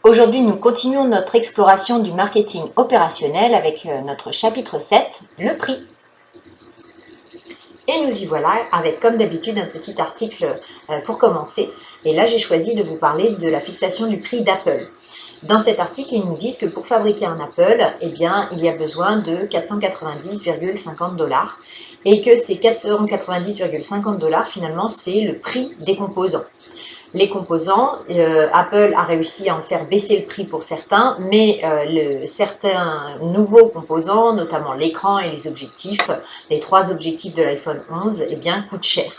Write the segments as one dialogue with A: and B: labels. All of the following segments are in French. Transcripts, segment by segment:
A: Aujourd'hui, nous continuons notre exploration du marketing opérationnel avec notre chapitre 7, le prix. Et nous y voilà avec, comme d'habitude, un petit article pour commencer. Et là, j'ai choisi de vous parler de la fixation du prix d'Apple. Dans cet article, ils nous disent que pour fabriquer un Apple, eh bien, il y a besoin de 490,50 $ et que ces 490,50 $, finalement, c'est le prix des composants. Les composants, Apple a réussi à en faire baisser le prix pour certains, mais certains nouveaux composants, notamment l'écran et les objectifs, les 3 objectifs de l'iPhone 11, eh bien, coûtent cher.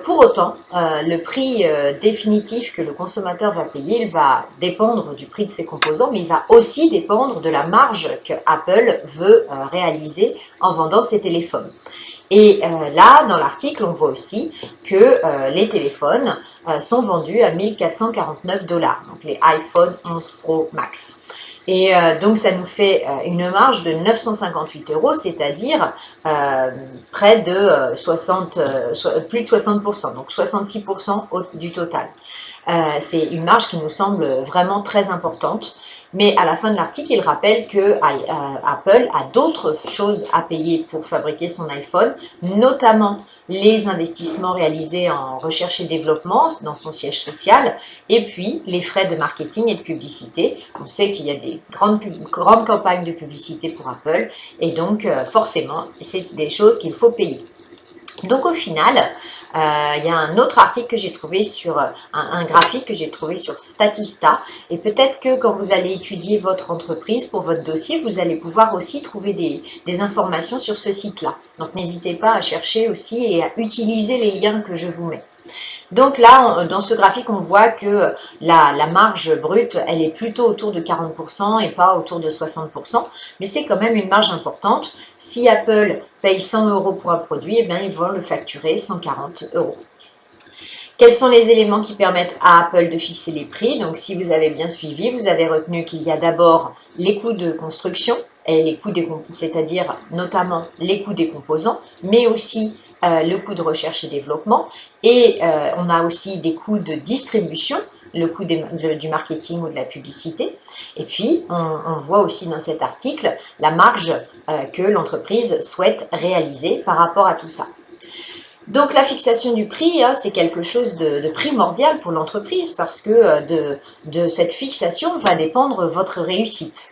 A: Pour autant, le prix définitif que le consommateur va payer, il va dépendre du prix de ses composants, mais il va aussi dépendre de la marge que Apple veut réaliser en vendant ses téléphones. Et là, dans l'article, on voit aussi que les téléphones sont vendus à 1 449 $, donc les iPhone 11 Pro Max. Et donc, ça nous fait une marge de 958 €, c'est-à-dire près de plus de 60%, donc 66% du total. C'est une marge qui nous semble vraiment très importante. Mais à la fin de l'article, il rappelle que Apple a d'autres choses à payer pour fabriquer son iPhone, notamment les investissements réalisés en recherche et développement dans son siège social, et puis les frais de marketing et de publicité. On sait qu'il y a des grandes campagnes de publicité pour Apple, et donc forcément, c'est des choses qu'il faut payer. Donc au final, il y a un autre article que j'ai trouvé sur, un graphique que j'ai trouvé sur Statista, et peut-être que quand vous allez étudier votre entreprise pour votre dossier, vous allez pouvoir aussi trouver des informations sur ce site-là. Donc n'hésitez pas à chercher aussi et à utiliser les liens que je vous mets. Donc là, dans ce graphique, on voit que la marge brute, elle est plutôt autour de 40% et pas autour de 60%, mais c'est quand même une marge importante. Si Apple paye 100 € pour un produit, eh bien, ils vont le facturer 140 €. Quels sont les éléments qui permettent à Apple de fixer les prix? Donc si vous avez bien suivi, vous avez retenu qu'il y a d'abord les coûts de construction, et les coûts c'est-à-dire notamment les coûts des composants, mais aussi le coût de recherche et développement, et on a aussi des coûts de distribution, le coût du marketing ou de la publicité, et puis on voit aussi dans cet article la marge que l'entreprise souhaite réaliser par rapport à tout ça. Donc la fixation du prix, hein, c'est quelque chose de primordial pour l'entreprise parce que de cette fixation va dépendre votre réussite.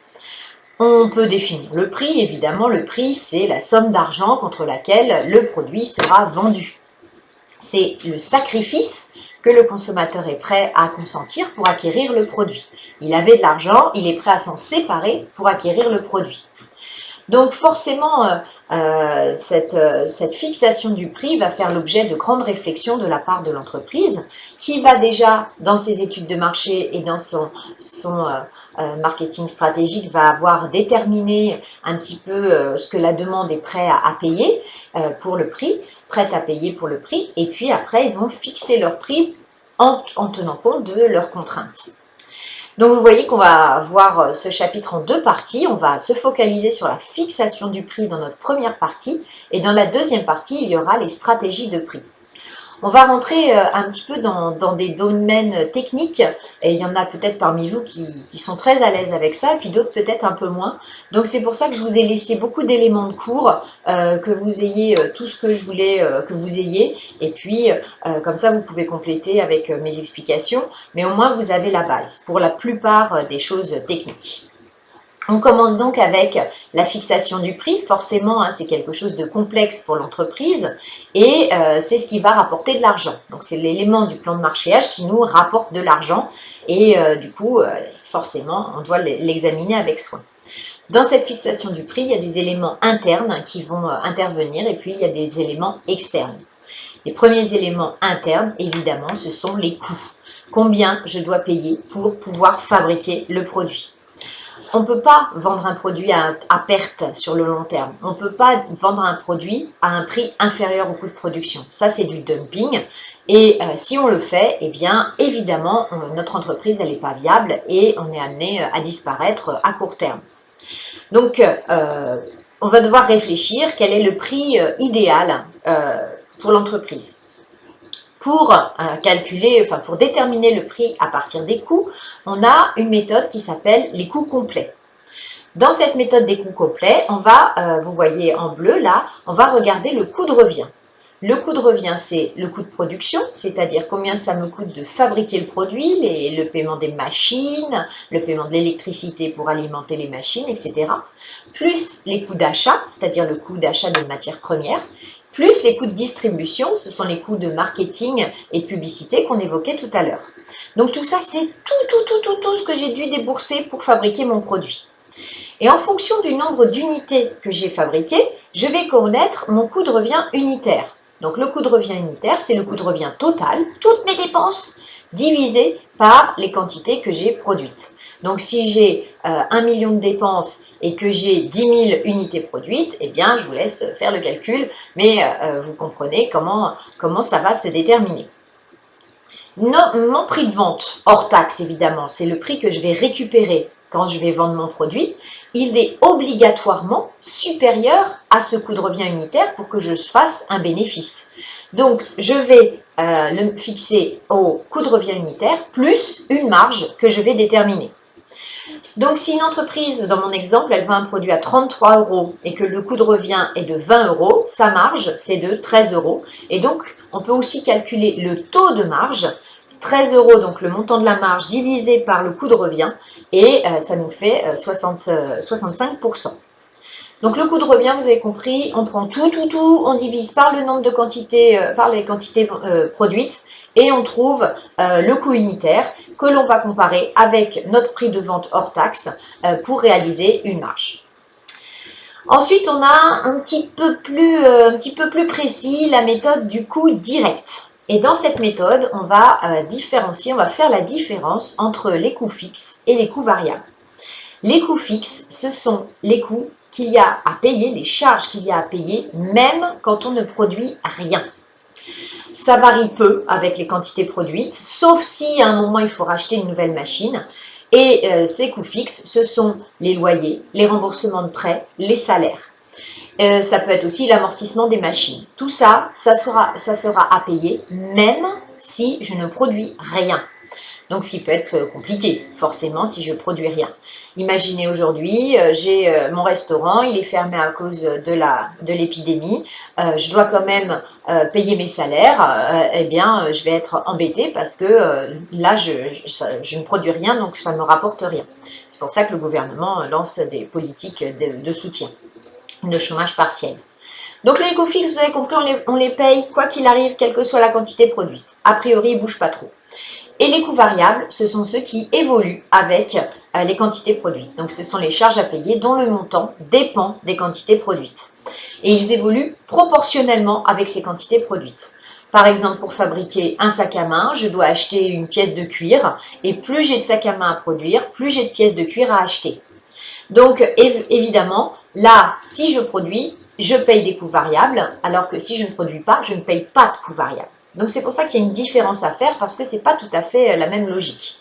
A: On peut définir le prix, évidemment le prix c'est la somme d'argent contre laquelle le produit sera vendu. C'est le sacrifice que le consommateur est prêt à consentir pour acquérir le produit. Il avait de l'argent, il est prêt à s'en séparer pour acquérir le produit. Donc forcément, cette fixation du prix va faire l'objet de grandes réflexions de la part de l'entreprise qui va déjà, dans ses études de marché et dans son marketing stratégique, va avoir déterminé un petit peu ce que la demande est prête à payer pour le prix, prête à payer pour le prix, et puis après, ils vont fixer leur prix en tenant compte de leurs contraintes. Donc vous voyez qu'on va voir ce chapitre en 2 parties. On va se focaliser sur la fixation du prix dans notre première partie, et dans la deuxième partie, il y aura les stratégies de prix. On va rentrer un petit peu dans des domaines techniques, et il y en a peut-être parmi vous qui sont très à l'aise avec ça, et puis d'autres peut-être un peu moins. Donc c'est pour ça que je vous ai laissé beaucoup d'éléments de cours, que vous ayez tout ce que je voulais que vous ayez, et puis comme ça vous pouvez compléter avec mes explications, mais au moins vous avez la base pour la plupart des choses techniques. On commence donc avec la fixation du prix. Forcément, hein, c'est quelque chose de complexe pour l'entreprise et c'est ce qui va rapporter de l'argent. Donc, c'est l'élément du plan de marchéage qui nous rapporte de l'argent et du coup, forcément, on doit l'examiner avec soin. Dans cette fixation du prix, il y a des éléments internes qui vont intervenir et puis il y a des éléments externes. Les premiers éléments internes, évidemment, ce sont les coûts. Combien je dois payer pour pouvoir fabriquer le produit? On ne peut pas vendre un produit à perte sur le long terme. On ne peut pas vendre un produit à un prix inférieur au coût de production. Ça, c'est du dumping. Et si on le fait, eh bien, évidemment, notre entreprise, elle n'est pas viable et on est amené à disparaître à court terme. Donc, on va devoir réfléchir quel est le prix idéal pour l'entreprise. pour calculer, enfin pour déterminer le prix à partir des coûts, on a une méthode qui s'appelle les coûts complets. Dans cette méthode des coûts complets, on va, vous voyez en bleu là, on va regarder le coût de revient. Le coût de revient, c'est le coût de production, c'est-à-dire combien ça me coûte de fabriquer le produit, le paiement des machines, le paiement de l'électricité pour alimenter les machines, etc. Plus les coûts d'achat, c'est-à-dire le coût d'achat des matières premières, plus les coûts de distribution, ce sont les coûts de marketing et de publicité qu'on évoquait tout à l'heure. Donc tout ça, c'est tout ce que j'ai dû débourser pour fabriquer mon produit. Et en fonction du nombre d'unités que j'ai fabriquées, je vais connaître mon coût de revient unitaire. Donc le coût de revient unitaire, c'est le coût de revient total, toutes mes dépenses, divisé par les quantités que j'ai produites. Donc si j'ai 1 million de dépenses et que j'ai 10 000 unités produites, eh bien je vous laisse faire le calcul, mais vous comprenez comment ça va se déterminer. Mon prix de vente, hors taxe évidemment, c'est le prix que je vais récupérer quand je vais vendre mon produit, il est obligatoirement supérieur à ce coût de revient unitaire pour que je fasse un bénéfice. Donc, je vais le fixer au coût de revient unitaire plus une marge que je vais déterminer. Donc, si une entreprise, dans mon exemple, elle vend un produit à 33 € et que le coût de revient est de 20 €, sa marge, c'est de 13 €. Et donc, on peut aussi calculer le taux de marge, 13 €, donc le montant de la marge divisé par le coût de revient, et ça nous fait 65%. Donc le coût de revient, vous avez compris, on prend tout, on divise par le nombre de quantités, par les quantités produites, et on trouve le coût unitaire que l'on va comparer avec notre prix de vente hors taxe pour réaliser une marge. Ensuite, on a un petit peu plus précis la méthode du coût direct. Et dans cette méthode, on va différencier, on va faire la différence entre les coûts fixes et les coûts variables. Les coûts fixes, ce sont les coûts qu'il y a à payer, les charges qu'il y a à payer, même quand on ne produit rien. Ça varie peu avec les quantités produites, sauf si à un moment il faut racheter une nouvelle machine. Et ces coûts fixes, ce sont les loyers, les remboursements de prêts, les salaires. Ça peut être aussi l'amortissement des machines. Tout ça, ça sera à payer même si je ne produis rien. Donc, ce qui peut être compliqué, forcément, si je ne produis rien. Imaginez aujourd'hui, j'ai mon restaurant, il est fermé à cause de l'épidémie. Je dois quand même payer mes salaires. Eh bien, je vais être embêtée parce que là, je ne produis rien, donc ça ne me rapporte rien. C'est pour ça que le gouvernement lance des politiques de soutien, de chômage partiel. Donc les coûts fixes, vous avez compris, on les paye quoi qu'il arrive, quelle que soit la quantité produite. A priori, ils ne bougent pas trop. Et les coûts variables, ce sont ceux qui évoluent avec les quantités produites. Donc ce sont les charges à payer dont le montant dépend des quantités produites. Et ils évoluent proportionnellement avec ces quantités produites. Par exemple, pour fabriquer un sac à main, je dois acheter une pièce de cuir. Et plus j'ai de sacs à main à produire, plus j'ai de pièces de cuir à acheter. Donc évidemment, là, si je produis, je paye des coûts variables, alors que si je ne produis pas, je ne paye pas de coûts variables. Donc c'est pour ça qu'il y a une différence à faire, parce que ce n'est pas tout à fait la même logique.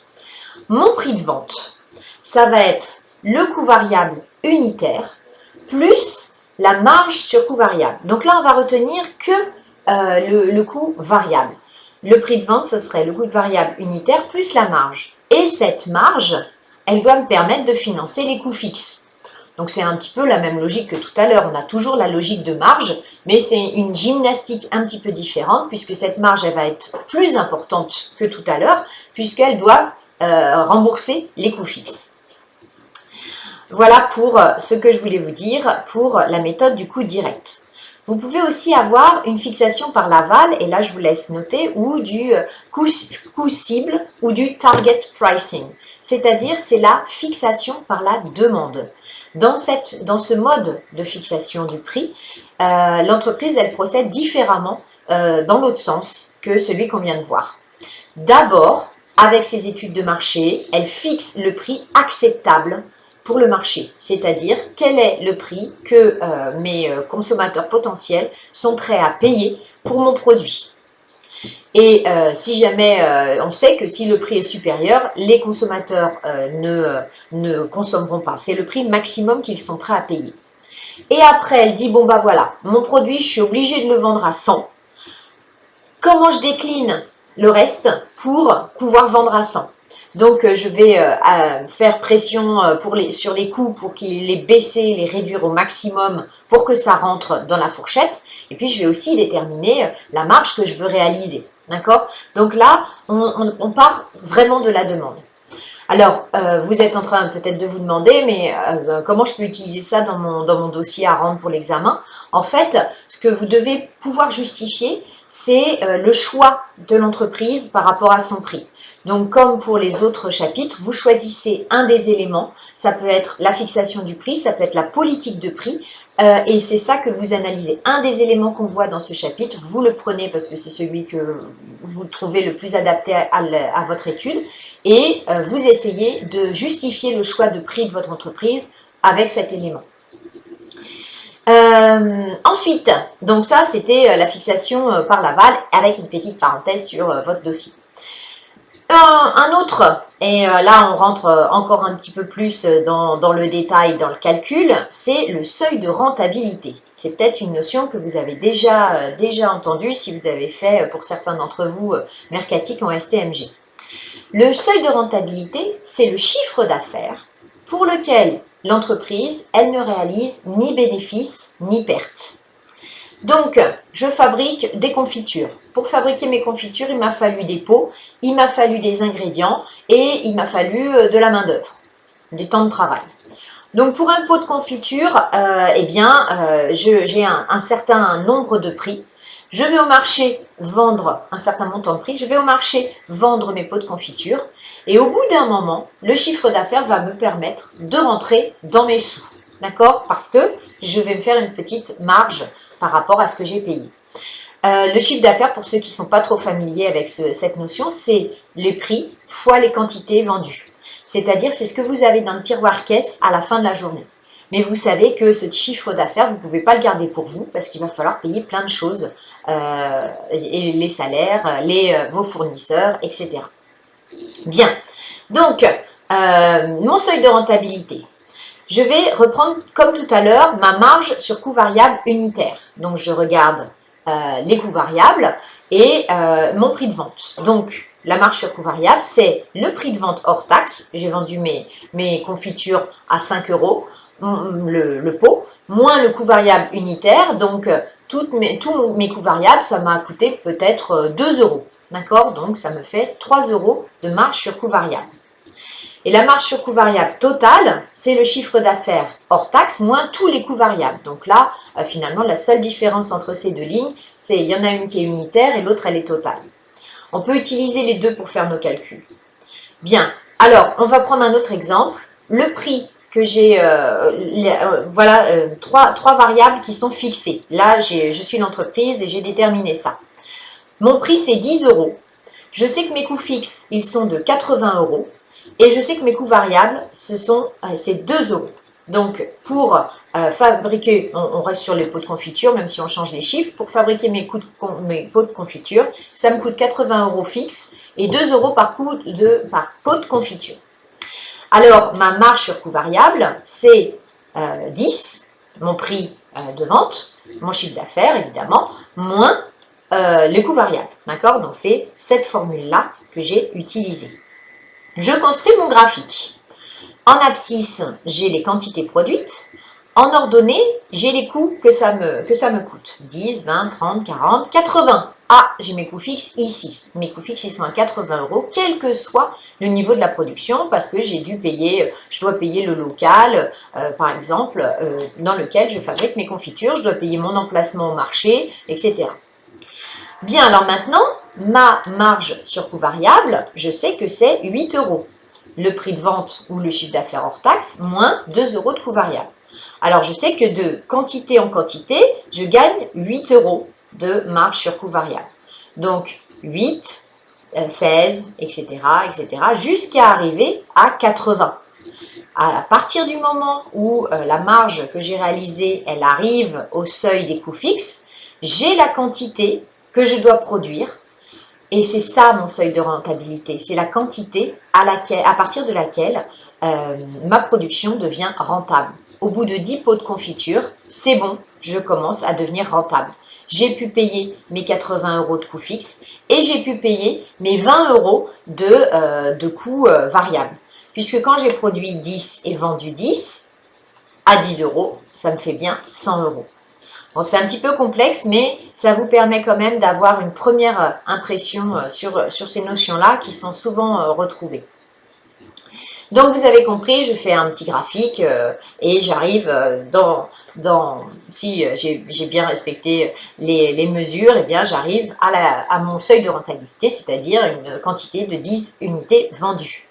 A: Mon prix de vente, ça va être le coût variable unitaire, plus la marge sur coût variable. Donc là, on va retenir que le coût variable. Le prix de vente, ce serait le coût de variable unitaire plus la marge. Et cette marge, elle doit me permettre de financer les coûts fixes. Donc c'est un petit peu la même logique que tout à l'heure. On a toujours la logique de marge, mais c'est une gymnastique un petit peu différente, puisque cette marge, elle va être plus importante que tout à l'heure, puisqu'elle doit rembourser les coûts fixes. Voilà pour ce que je voulais vous dire pour la méthode du coût direct. Vous pouvez aussi avoir une fixation par l'aval, et là je vous laisse noter, ou du coût cible ou du target pricing. C'est-à-dire, c'est la fixation par la demande. Dans ce mode de fixation du prix, l'entreprise, elle procède différemment dans l'autre sens que celui qu'on vient de voir. D'abord, avec ses études de marché, elle fixe le prix acceptable pour le marché, c'est-à-dire quel est le prix que mes consommateurs potentiels sont prêts à payer pour mon produit. Et si jamais on sait que si le prix est supérieur, les consommateurs ne consommeront pas. C'est le prix maximum qu'ils sont prêts à payer. Et après, elle dit, bon bah voilà, mon produit, je suis obligée de le vendre à 100. comment je décline le reste pour pouvoir vendre à 100. Donc, je vais faire pression sur les coûts pour les baisser, les réduire au maximum pour que ça rentre dans la fourchette. Et puis, je vais aussi déterminer la marge que je veux réaliser. D'accord? Donc là, on part vraiment de la demande. Alors, vous êtes en train peut-être de vous demander, mais comment je peux utiliser ça dans mon dossier à rendre pour l'examen? En fait, ce que vous devez pouvoir justifier, c'est le choix de l'entreprise par rapport à son prix. Donc, comme pour les autres chapitres, vous choisissez un des éléments. Ça peut être la fixation du prix, ça peut être la politique de prix. Et c'est ça que vous analysez. Un des éléments qu'on voit dans ce chapitre, vous le prenez parce que c'est celui que vous trouvez le plus adapté à votre étude. Et vous essayez de justifier le choix de prix de votre entreprise avec cet élément. Ensuite, donc ça c'était la fixation par l'aval avec une petite parenthèse sur votre dossier. Un autre, et là on rentre encore un petit peu plus dans le détail, dans le calcul, c'est le seuil de rentabilité. C'est peut-être une notion que vous avez déjà entendue si vous avez fait, pour certains d'entre vous, Mercatique en STMG. Le seuil de rentabilité, c'est le chiffre d'affaires pour lequel l'entreprise, elle ne réalise ni bénéfice ni perte. Donc, je fabrique des confitures. Pour fabriquer mes confitures, il m'a fallu des pots, il m'a fallu des ingrédients et il m'a fallu de la main-d'œuvre, du temps de travail. Donc, pour un pot de confiture, j'ai un certain nombre de prix. Je vais au marché vendre un certain montant de prix. Je vais au marché vendre mes pots de confiture. Et au bout d'un moment, le chiffre d'affaires va me permettre de rentrer dans mes sous. D'accord? Parce que je vais me faire une petite marge par rapport à ce que j'ai payé. Le chiffre d'affaires, pour ceux qui ne sont pas trop familiers avec cette notion, c'est les prix fois les quantités vendues. C'est-à-dire, c'est ce que vous avez dans le tiroir caisse à la fin de la journée. Mais vous savez que ce chiffre d'affaires, vous ne pouvez pas le garder pour vous parce qu'il va falloir payer plein de choses, et les salaires, vos fournisseurs, etc. Bien, donc, mon seuil de rentabilité. Je vais reprendre, comme tout à l'heure, ma marge sur coût variable unitaire. Donc, je regarde les coûts variables et mon prix de vente. Donc, la marge sur coût variable, c'est le prix de vente hors taxe. J'ai vendu mes confitures à 5 €, le pot, moins le coût variable unitaire. Donc, tous mes coûts variables, ça m'a coûté peut-être 2 €. D'accord? Donc, ça me fait 3 € de marge sur coût variable. Et la marge sur coût variable totale, c'est le chiffre d'affaires hors taxe moins tous les coûts variables. Donc là, finalement, la seule différence entre ces deux lignes, c'est il y en a une qui est unitaire et l'autre, elle est totale. On peut utiliser les deux pour faire nos calculs. Bien, alors, on va prendre un autre exemple. Le prix que j'ai, trois variables qui sont fixées. Là, je suis l'entreprise et j'ai déterminé ça. Mon prix, c'est 10 €. Je sais que mes coûts fixes, ils sont de 80 €. Et je sais que mes coûts variables, c'est 2 €. Donc, pour fabriquer, on reste sur les pots de confiture, même si on change les chiffres, pour fabriquer mes pots de confiture, ça me coûte 80 € fixe et 2 € par pot de confiture. Alors, ma marge sur coût variable, c'est 10, mon prix de vente, mon chiffre d'affaires, évidemment, moins les coûts variables. D'accord? Donc, c'est cette formule-là que j'ai utilisée. Je construis mon graphique. En abscisse, j'ai les quantités produites. En ordonnée, j'ai les coûts que ça me coûte. 10, 20, 30, 40, 80. Ah, j'ai mes coûts fixes ici. Mes coûts fixes, ils sont à 80 €, quel que soit le niveau de la production, parce que je dois payer le local, par exemple, dans lequel je fabrique mes confitures. Je dois payer mon emplacement au marché, etc. Bien, alors maintenant, ma marge sur coût variable, je sais que c'est 8 €. Le prix de vente ou le chiffre d'affaires hors taxe, moins 2 € de coût variable. Alors, je sais que de quantité en quantité, je gagne 8 € de marge sur coût variable. Donc, 8, 16, etc., jusqu'à arriver à 80. À partir du moment où la marge que j'ai réalisée, elle arrive au seuil des coûts fixes, j'ai la quantité que je dois produire, et c'est ça mon seuil de rentabilité, c'est la quantité à partir de laquelle ma production devient rentable. Au bout de 10 pots de confiture, c'est bon, je commence à devenir rentable. j'ai pu payer mes 80 € de coûts fixes et j'ai pu payer mes 20 € de coûts variables. Puisque quand j'ai produit 10 et vendu 10, à 10 €, ça me fait bien 100 €. Bon, c'est un petit peu complexe, mais ça vous permet quand même d'avoir une première impression sur ces notions-là qui sont souvent retrouvées. Donc, vous avez compris, je fais un petit graphique et j'arrive si j'ai bien respecté les mesures, et bien j'arrive à mon seuil de rentabilité, c'est-à-dire une quantité de 10 unités vendues.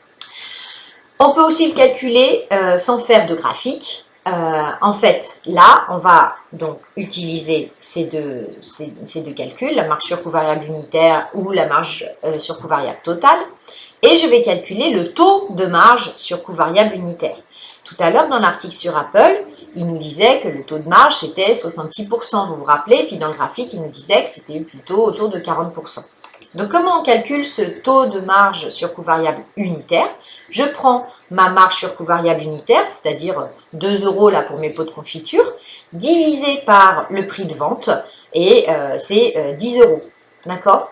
A: On peut aussi le calculer sans faire de graphique. En fait, là, on va donc utiliser ces deux calculs, la marge sur coût variable unitaire ou la marge sur coût variable totale. Et je vais calculer le taux de marge sur coût variable unitaire. Tout à l'heure, dans l'article sur Apple, il nous disait que le taux de marge, c'était 66%, vous vous rappelez, puis dans le graphique, il nous disait que c'était plutôt autour de 40%. Donc, comment on calcule ce taux de marge sur coût variable unitaire? Je prends ma marge sur coût variable unitaire, c'est-à-dire 2 € là pour mes pots de confiture, divisé par le prix de vente, et c'est 10 €. D'accord?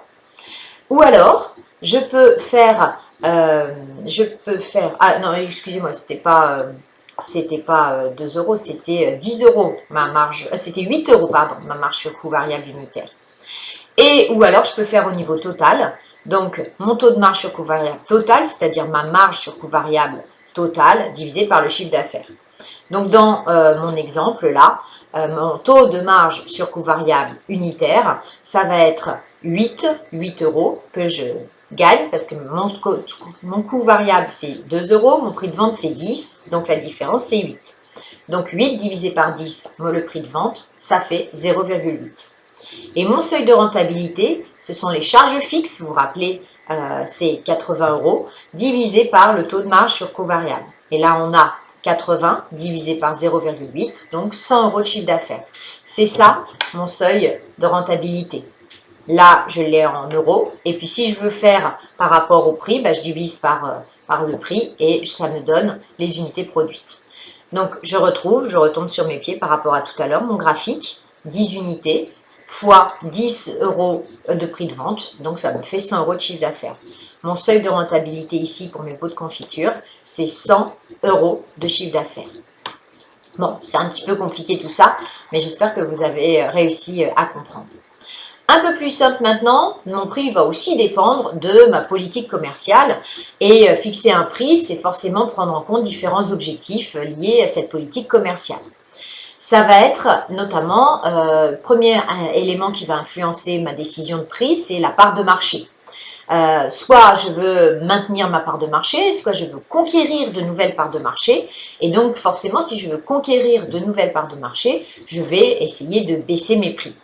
A: Ou alors, je peux faire, ah non, excusez-moi, c'était pas 2 €, c'était 10 € ma marge, c'était 8 € pardon, ma marge sur coût variable unitaire. Ou alors, je peux faire au niveau total. Donc, mon taux de marge sur coût variable total, c'est-à-dire ma marge sur coût variable total, divisé par le chiffre d'affaires. Donc, dans mon exemple là, mon taux de marge sur coût variable unitaire, ça va être 8 € que je gagne parce que mon coût variable c'est 2 €, mon prix de vente c'est 10, donc la différence c'est 8. Donc 8 divisé par 10, le prix de vente, ça fait 0,8. Et mon seuil de rentabilité, ce sont les charges fixes, vous vous rappelez, c'est 80 € divisé par le taux de marge sur coût variable. Et là, on a 80 divisé par 0,8, donc 100 € de chiffre d'affaires. C'est ça, mon seuil de rentabilité. Là, je l'ai en euros. Et puis, si je veux faire par rapport au prix, je divise par le prix et ça me donne les unités produites. Donc, je retombe sur mes pieds par rapport à tout à l'heure, mon graphique, 10 unités, fois 10 € de prix de vente, donc ça me fait 100 € de chiffre d'affaires. Mon seuil de rentabilité ici pour mes pots de confiture, c'est 100 € de chiffre d'affaires. Bon, c'est un petit peu compliqué tout ça, mais j'espère que vous avez réussi à comprendre. Un peu plus simple maintenant, mon prix va aussi dépendre de ma politique commerciale et fixer un prix, c'est forcément prendre en compte différents objectifs liés à cette politique commerciale. Ça va être notamment, premier élément qui va influencer ma décision de prix, c'est la part de marché. Soit je veux maintenir ma part de marché, soit je veux conquérir de nouvelles parts de marché. Et donc forcément, si je veux conquérir de nouvelles parts de marché, je vais essayer de baisser mes prix.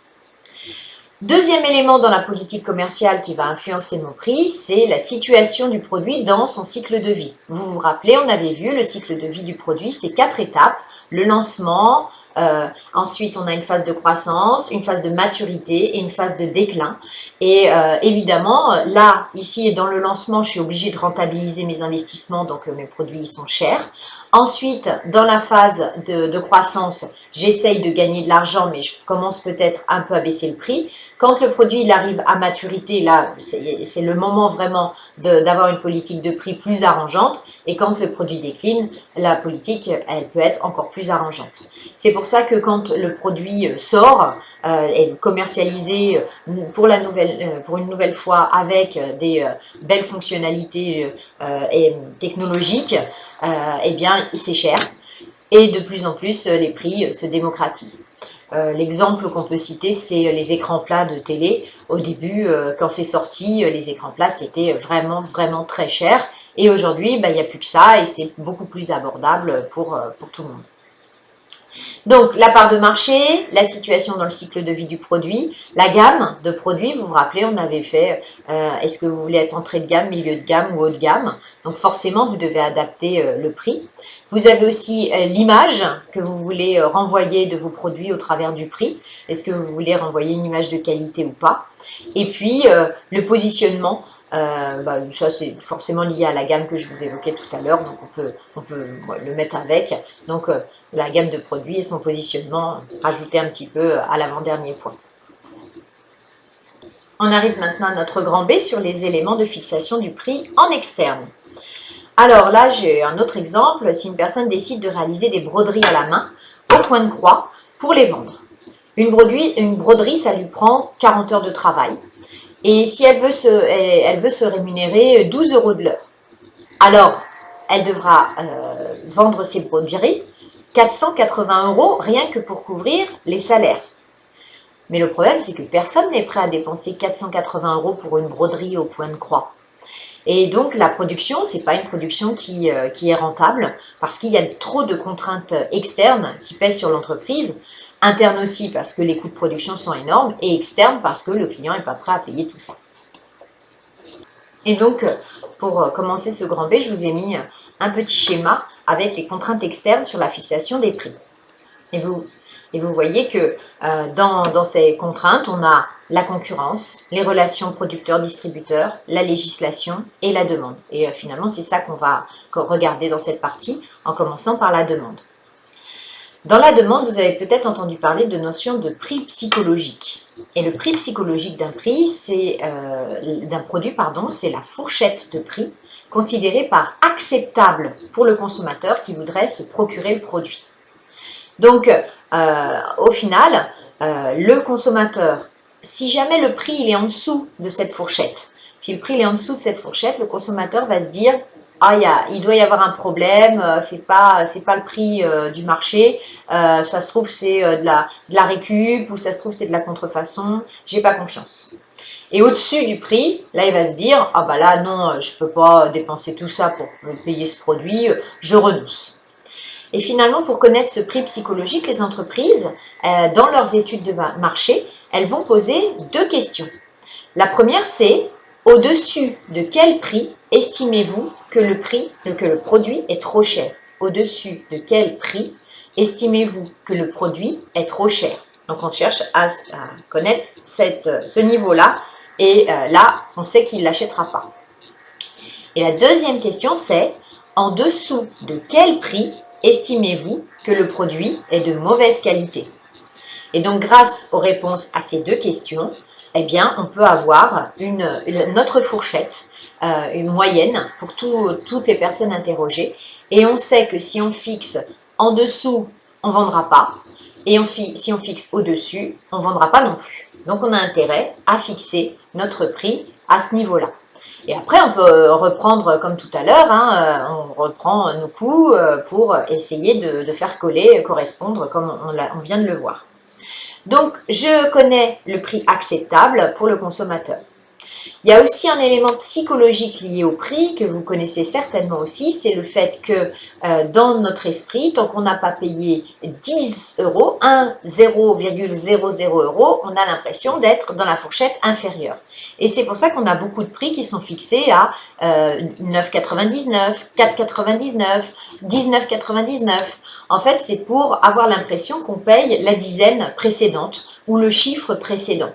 A: Deuxième élément dans la politique commerciale qui va influencer mon prix, c'est la situation du produit dans son cycle de vie. Vous vous rappelez, on avait vu le cycle de vie du produit, c'est 4 étapes. Le lancement, ensuite on a une phase de croissance, une phase de maturité et une phase de déclin. Et évidemment, là, ici, dans le lancement, je suis obligée de rentabiliser mes investissements, donc mes produits sont chers. Ensuite, dans la phase de croissance, j'essaye de gagner de l'argent, mais je commence peut-être un peu à baisser le prix. Quand le produit il arrive à maturité, là, c'est le moment vraiment d'avoir une politique de prix plus arrangeante. Et quand le produit décline, la politique, elle peut être encore plus arrangeante. C'est pour ça que quand le produit sort, est commercialisé pour une nouvelle fois avec des belles fonctionnalités technologiques, eh bien, c'est cher. Et de plus en plus, les prix se démocratisent. L'exemple qu'on peut citer, c'est les écrans plats de télé. Au début, quand c'est sorti, les écrans plats, c'était vraiment, vraiment très cher. Et aujourd'hui, il n'y a plus que ça et c'est beaucoup plus abordable pour tout le monde. Donc, la part de marché, la situation dans le cycle de vie du produit, la gamme de produits, vous vous rappelez, on avait fait, est-ce que vous voulez être entrée de gamme, milieu de gamme ou haut de gamme? Donc, forcément, vous devez adapter le prix. Vous avez aussi l'image que vous voulez renvoyer de vos produits au travers du prix. Est-ce que vous voulez renvoyer une image de qualité ou pas? Et puis, le positionnement. Ça c'est forcément lié à la gamme que je vous évoquais tout à l'heure, donc on peut le mettre avec. Donc, la gamme de produits et son positionnement, rajouter un petit peu à l'avant-dernier point. On arrive maintenant à notre grand B sur les éléments de fixation du prix en externe. Alors là, j'ai un autre exemple. Si une personne décide de réaliser des broderies à la main, au point de croix, pour les vendre. Une broderie, ça lui prend 40 heures de travail. Et si elle veut se rémunérer 12 € de l'heure. Alors, elle devra vendre ses broderies 480 € rien que pour couvrir les salaires. Mais le problème, c'est que personne n'est prêt à dépenser 480 € pour une broderie au point de croix. Et donc, la production, ce n'est pas une production qui est rentable parce qu'il y a trop de contraintes externes qui pèsent sur l'entreprise, internes aussi parce que les coûts de production sont énormes et externes parce que le client n'est pas prêt à payer tout ça. Et donc, pour commencer ce grand B, je vous ai mis un petit schéma avec les contraintes externes sur la fixation des prix. Et vous voyez que dans ces contraintes, on a la concurrence, les relations producteurs-distributeurs, la législation et la demande. Et finalement, c'est ça qu'on va regarder dans cette partie, en commençant par la demande. Dans la demande, vous avez peut-être entendu parler de notion de prix psychologique. Et le prix psychologique d'un produit, c'est la fourchette de prix considérée par acceptable pour le consommateur qui voudrait se procurer le produit. Donc, au final, le consommateur, si jamais le prix il est en dessous de cette fourchette, si le prix est en dessous de cette fourchette, le consommateur va se dire « Ah, il doit y avoir un problème, c'est pas le prix du marché, ça se trouve c'est de la récup ou ça se trouve c'est de la contrefaçon, j'ai pas confiance. » Et au-dessus du prix, là il va se dire « Ah bah là non, je peux pas dépenser tout ça pour payer ce produit, je renonce. » Et finalement, pour connaître ce prix psychologique, les entreprises, dans leurs études de marché, elles vont poser deux questions. La première, c'est au-dessus de quel prix estimez-vous que le produit est trop cher? Au-dessus de quel prix estimez-vous que le produit est trop cher? Donc, on cherche à connaître ce niveau-là et là, on sait qu'il ne l'achètera pas. Et la deuxième question, c'est en dessous de quel prix estimez-vous que le produit est de mauvaise qualité? Et donc, grâce aux réponses à ces deux questions, eh bien, on peut avoir notre fourchette, une moyenne pour toutes les personnes interrogées. Et on sait que si on fixe en dessous, on ne vendra pas. Et si on fixe au-dessus, on ne vendra pas non plus. Donc, on a intérêt à fixer notre prix à ce niveau-là. Et après, on peut reprendre comme tout à l'heure, on reprend nos coûts pour essayer de faire correspondre comme on vient de le voir. Donc, je connais le prix acceptable pour le consommateur. Il y a aussi un élément psychologique lié au prix que vous connaissez certainement aussi, c'est le fait que dans notre esprit, tant qu'on n'a pas payé 10 €, 0,00 €, on a l'impression d'être dans la fourchette inférieure. Et c'est pour ça qu'on a beaucoup de prix qui sont fixés à 9,99 €, 4,99 €, 19,99 €. En fait, c'est pour avoir l'impression qu'on paye la dizaine précédente ou le chiffre précédent.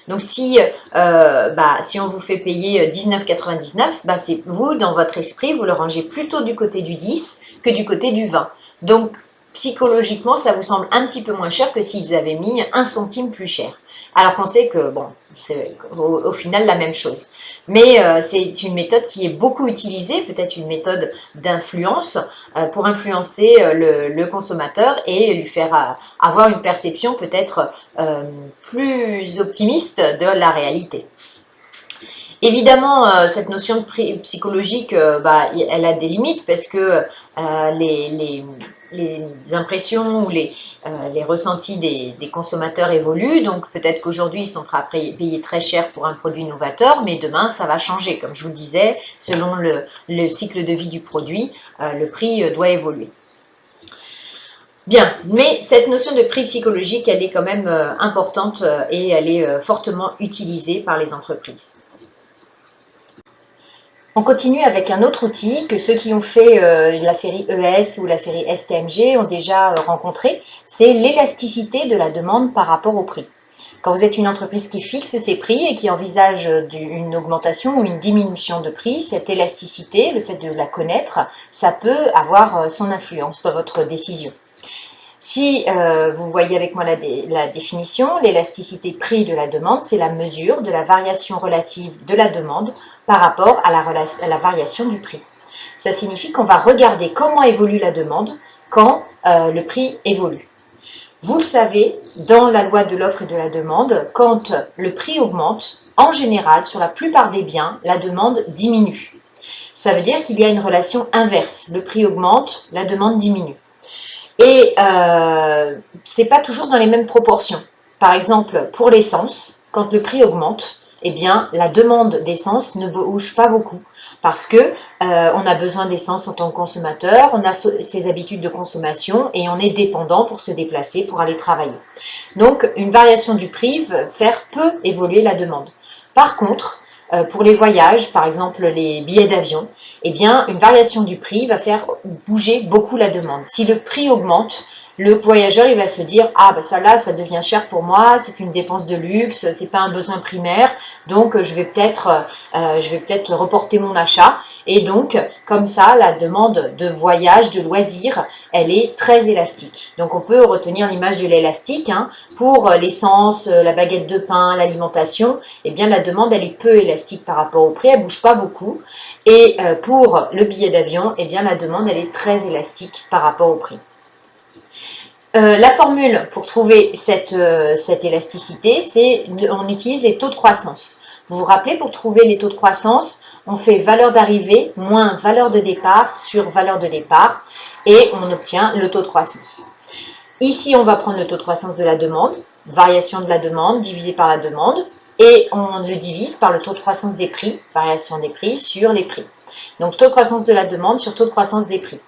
A: Donc, si on vous fait payer 19,99 €, c'est vous, dans votre esprit, vous le rangez plutôt du côté du 10 que du côté du 20. Donc, psychologiquement, ça vous semble un petit peu moins cher que s'ils avaient mis 1 centime plus cher. Alors qu'on sait que, bon, c'est au final la même chose. Mais c'est une méthode qui est beaucoup utilisée, peut-être une méthode d'influence pour influencer le consommateur et lui faire avoir une perception peut-être plus optimiste de la réalité. Évidemment, cette notion de prix psychologique, elle a des limites parce que les impressions ou les ressentis des consommateurs évoluent. Donc, peut-être qu'aujourd'hui, ils sont prêts à payer très cher pour un produit novateur, mais demain, ça va changer. Comme je vous le disais, selon le cycle de vie du produit, le prix doit évoluer. Bien, mais cette notion de prix psychologique, elle est quand même importante et elle est fortement utilisée par les entreprises. On continue avec un autre outil que ceux qui ont fait la série ES ou la série STMG ont déjà rencontré, c'est l'élasticité de la demande par rapport au prix. Quand vous êtes une entreprise qui fixe ses prix et qui envisage une augmentation ou une diminution de prix, cette élasticité, le fait de la connaître, ça peut avoir son influence dans votre décision. Si vous voyez avec moi la définition, l'élasticité prix de la demande, c'est la mesure de la variation relative de la demande par rapport à la variation du prix. Ça signifie qu'on va regarder comment évolue la demande quand le prix évolue. Vous le savez, dans la loi de l'offre et de la demande, quand le prix augmente, en général, sur la plupart des biens, la demande diminue. Ça veut dire qu'il y a une relation inverse. Le prix augmente, la demande diminue. Et ce n'est pas toujours dans les mêmes proportions. Par exemple, pour l'essence, quand le prix augmente, eh bien, la demande d'essence ne bouge pas beaucoup parce que on a besoin d'essence en tant que consommateur, on a ses habitudes de consommation et on est dépendant pour se déplacer, pour aller travailler. Donc, une variation du prix peut évoluer la demande. Par contre, pour les voyages, par exemple les billets d'avion, eh bien, une variation du prix va faire bouger beaucoup la demande. Si le prix augmente, le voyageur il va se dire « Ah, ben ça là, ça devient cher pour moi, c'est une dépense de luxe, c'est pas un besoin primaire, donc je vais peut-être reporter mon achat. » Et donc, comme ça, la demande de voyage, de loisirs, elle est très élastique. Donc, on peut retenir l'image de l'élastique. Hein. Pour l'essence, la baguette de pain, l'alimentation, eh bien, la demande, elle est peu élastique par rapport au prix, elle ne bouge pas beaucoup. Et pour le billet d'avion, eh bien, la demande, elle est très élastique par rapport au prix. La formule pour trouver cette élasticité, c'est on utilise les taux de croissance. Vous vous rappelez, pour trouver les taux de croissance, on fait valeur d'arrivée moins valeur de départ sur valeur de départ et on obtient le taux de croissance. Ici, on va prendre le taux de croissance de la demande, variation de la demande divisé par la demande, et on le divise par le taux de croissance des prix, variation des prix sur les prix. Donc, taux de croissance de la demande sur taux de croissance des prix.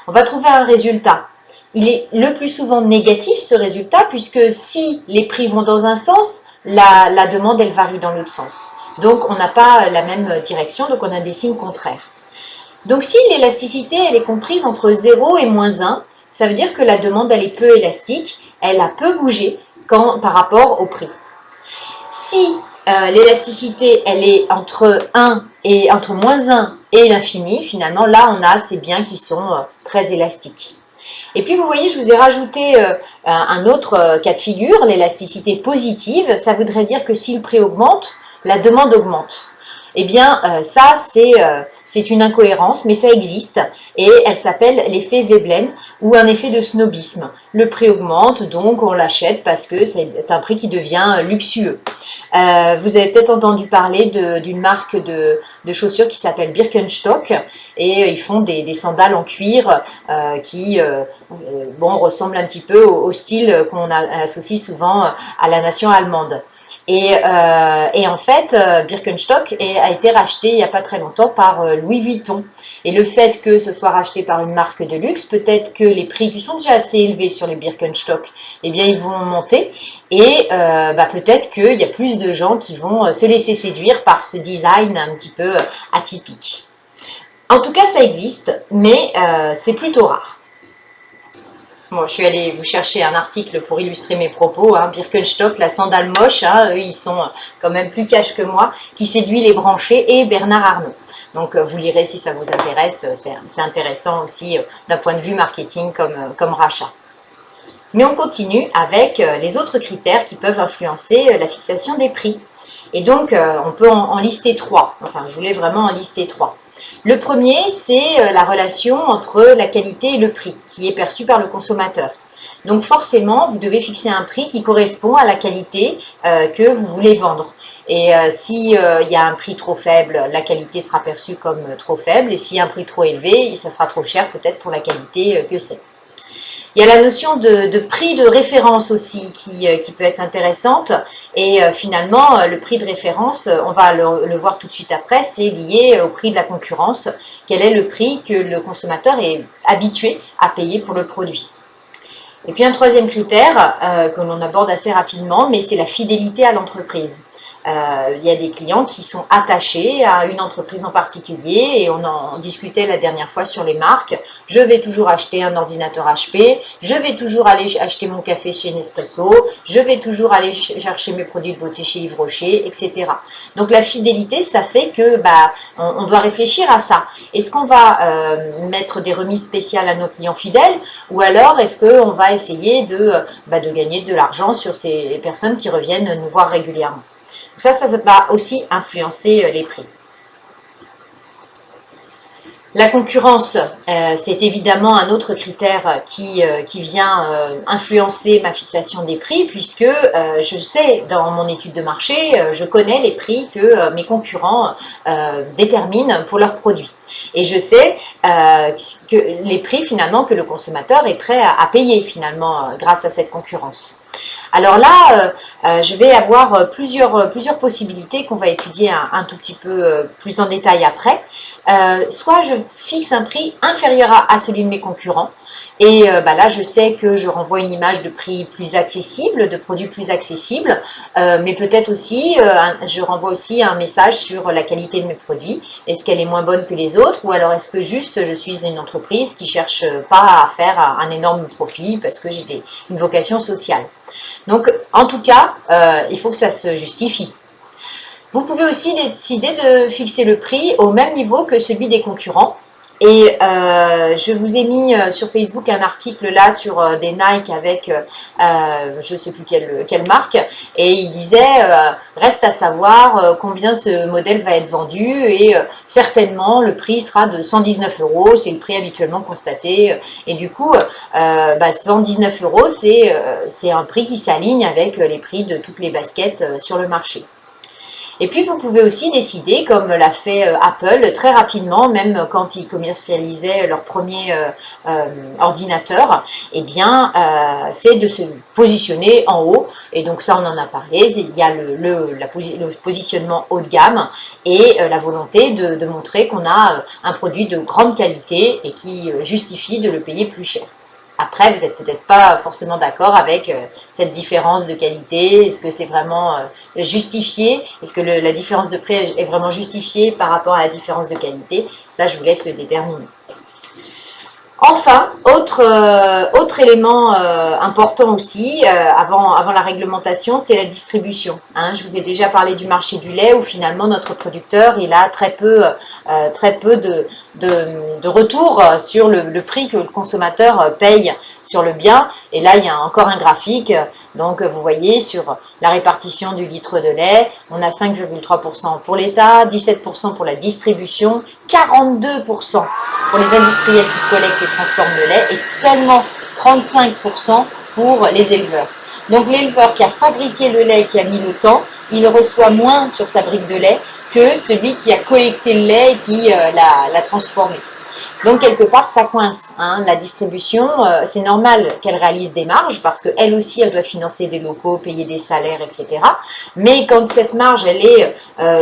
A: On va trouver un résultat. Il est le plus souvent négatif, ce résultat, puisque si les prix vont dans un sens, la demande, elle varie dans l'autre sens. Donc, on n'a pas la même direction, donc on a des signes contraires. Donc, si l'élasticité, elle est comprise entre 0 et moins 1, ça veut dire que la demande, elle est peu élastique, elle a peu bougé par rapport au prix. Si l'élasticité, elle est entre moins 1 et l'infini, finalement, là, on a ces biens qui sont très élastiques. Et puis, vous voyez, je vous ai rajouté un autre cas de figure, l'élasticité positive. Ça voudrait dire que si le prix augmente, la demande augmente. Eh bien, ça, c'est une incohérence, mais ça existe. Et elle s'appelle l'effet Veblen ou un effet de snobisme. Le prix augmente, donc on l'achète parce que c'est un prix qui devient luxueux. Vous avez peut-être entendu parler d'une marque de chaussures qui s'appelle Birkenstock et ils font des sandales en cuir qui ressemblent un petit peu au style qu'on associe souvent à la nation allemande. Et en fait, Birkenstock a été racheté il n'y a pas très longtemps par Louis Vuitton. Et le fait que ce soit racheté par une marque de luxe, peut-être que les prix qui sont déjà assez élevés sur les Birkenstock, eh bien, ils vont monter. Et peut-être qu'il y a plus de gens qui vont se laisser séduire par ce design un petit peu atypique. En tout cas, ça existe, mais c'est plutôt rare. Bon, je suis allée vous chercher un article pour illustrer mes propos. Hein. Birkenstock, la sandale moche, hein, eux, ils sont quand même plus cash que moi, qui séduit les branchés, et Bernard Arnault. Donc, vous lirez si ça vous intéresse. C'est intéressant aussi d'un point de vue marketing comme rachat. Mais on continue avec les autres critères qui peuvent influencer la fixation des prix. Et donc, on peut en lister 3. Enfin, je voulais vraiment en lister 3. Le premier, c'est la relation entre la qualité et le prix, qui est perçu par le consommateur. Donc forcément, vous devez fixer un prix qui correspond à la qualité que vous voulez vendre. Et s'il y a un prix trop faible, la qualité sera perçue comme trop faible. Et s'il y a un prix trop élevé, ça sera trop cher peut-être pour la qualité que c'est. Il y a la notion de prix de référence aussi qui peut être intéressante et finalement le prix de référence, on va le voir tout de suite après, c'est lié au prix de la concurrence. Quel est le prix que le consommateur est habitué à payer pour le produit? Et puis un troisième critère que l'on aborde assez rapidement, mais c'est la fidélité à l'entreprise. Il y a des clients qui sont attachés à une entreprise en particulier et on en discutait la dernière fois sur les marques. Je vais toujours acheter un ordinateur HP, je vais toujours aller acheter mon café chez Nespresso, je vais toujours aller chercher mes produits de beauté chez Yves Rocher, etc. Donc la fidélité, ça fait que on doit réfléchir à ça. Est-ce qu'on va mettre des remises spéciales à nos clients fidèles ou alors est-ce qu'on va essayer de gagner de l'argent sur ces personnes qui reviennent nous voir régulièrement? Ça va aussi influencer les prix. La concurrence, c'est évidemment un autre critère qui vient influencer ma fixation des prix puisque je sais dans mon étude de marché, je connais les prix que mes concurrents déterminent pour leurs produits. Et je sais que les prix finalement que le consommateur est prêt à payer finalement grâce à cette concurrence. Alors là, je vais avoir plusieurs possibilités qu'on va étudier un tout petit peu plus en détail après. Soit je fixe un prix inférieur à celui de mes concurrents. Et là, je sais que je renvoie une image de prix plus accessible, de produits plus accessibles, mais peut-être aussi, je renvoie aussi un message sur la qualité de mes produits. Est-ce qu'elle est moins bonne que les autres ou alors est-ce que juste je suis une entreprise qui ne cherche pas à faire un énorme profit parce que j'ai une vocation sociale. Donc, en tout cas, il faut que ça se justifie. Vous pouvez aussi décider de fixer le prix au même niveau que celui des concurrents. Et je vous ai mis sur Facebook un article là sur des Nike avec je ne sais plus quelle marque et il disait reste à savoir combien ce modèle va être vendu et certainement le prix sera de 119 €, c'est le prix habituellement constaté et du coup 119 €, c'est un prix qui s'aligne avec les prix de toutes les baskets sur le marché. Et puis, vous pouvez aussi décider, comme l'a fait Apple très rapidement, même quand ils commercialisaient leur premier ordinateur, eh bien, c'est de se positionner en haut. Et donc ça, on en a parlé. Il y a le positionnement haut de gamme et la volonté de montrer qu'on a un produit de grande qualité et qui justifie de le payer plus cher. Après, vous n'êtes peut-être pas forcément d'accord avec cette différence de qualité. Est-ce que c'est vraiment justifié? Est-ce que la différence de prix est vraiment justifiée par rapport à la différence de qualité? Ça, je vous laisse le déterminer. Enfin, autre élément important aussi, avant la réglementation, c'est la distribution. Je vous ai déjà parlé du marché du lait où finalement notre producteur il a très peu de retour sur le prix que le consommateur paye sur le bien. Et là, il y a encore un graphique. Donc, vous voyez, sur la répartition du litre de lait, on a 5,3% pour l'État, 17% pour la distribution, 42% pour les industriels qui collectent et transforment le lait et seulement 35% pour les éleveurs. Donc, l'éleveur qui a fabriqué le lait, qui a mis le temps, il reçoit moins sur sa brique de lait que celui qui a collecté le lait et qui l'a transformé. Donc, quelque part, ça coince. La distribution, c'est normal qu'elle réalise des marges parce qu'elle aussi, elle doit financer des locaux, payer des salaires, etc. Mais quand cette marge, elle est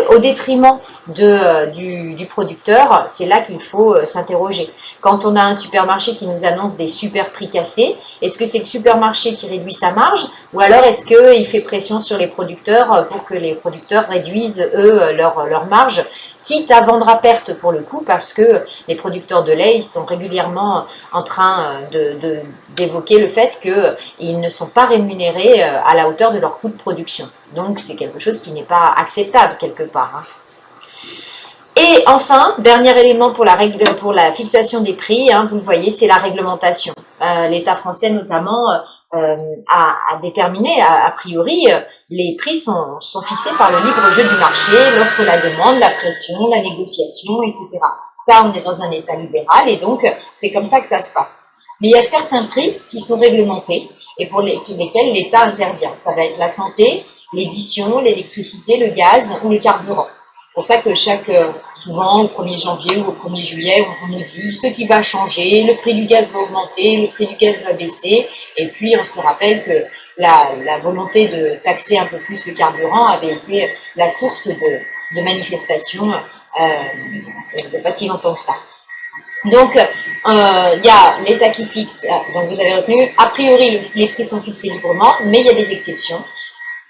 A: au détriment du producteur, c'est là qu'il faut s'interroger. Quand on a un supermarché qui nous annonce des super prix cassés, est-ce que c'est le supermarché qui réduit sa marge ou alors est-ce qu'il fait pression sur les producteurs pour que les producteurs réduisent, eux, leur marge, quitte à vendre à perte pour le coup, parce que les producteurs de lait, ils sont régulièrement en train d'évoquer le fait qu'ils ne sont pas rémunérés à la hauteur de leur coût de production. Donc, c'est quelque chose qui n'est pas acceptable quelque part. Et enfin, dernier élément pour la fixation des prix, vous le voyez, c'est la réglementation. L'État français notamment a déterminé, a priori, les prix sont fixés par le libre jeu du marché, l'offre, la demande, la pression, la négociation, etc. Ça, on est dans un État libéral et donc c'est comme ça que ça se passe. Mais il y a certains prix qui sont réglementés et pour lesquels l'État intervient. Ça va être la santé, l'édition, l'électricité, le gaz ou le carburant. C'est pour ça que souvent au 1er janvier ou au 1er juillet, on nous dit ce qui va changer, le prix du gaz va augmenter, le prix du gaz va baisser. Et puis on se rappelle que la volonté de taxer un peu plus le carburant avait été la source de manifestations il n'y a pas si longtemps que ça. Donc, il y a l'État qui fixe, donc vous avez retenu, a priori les prix sont fixés librement, mais il y a des exceptions.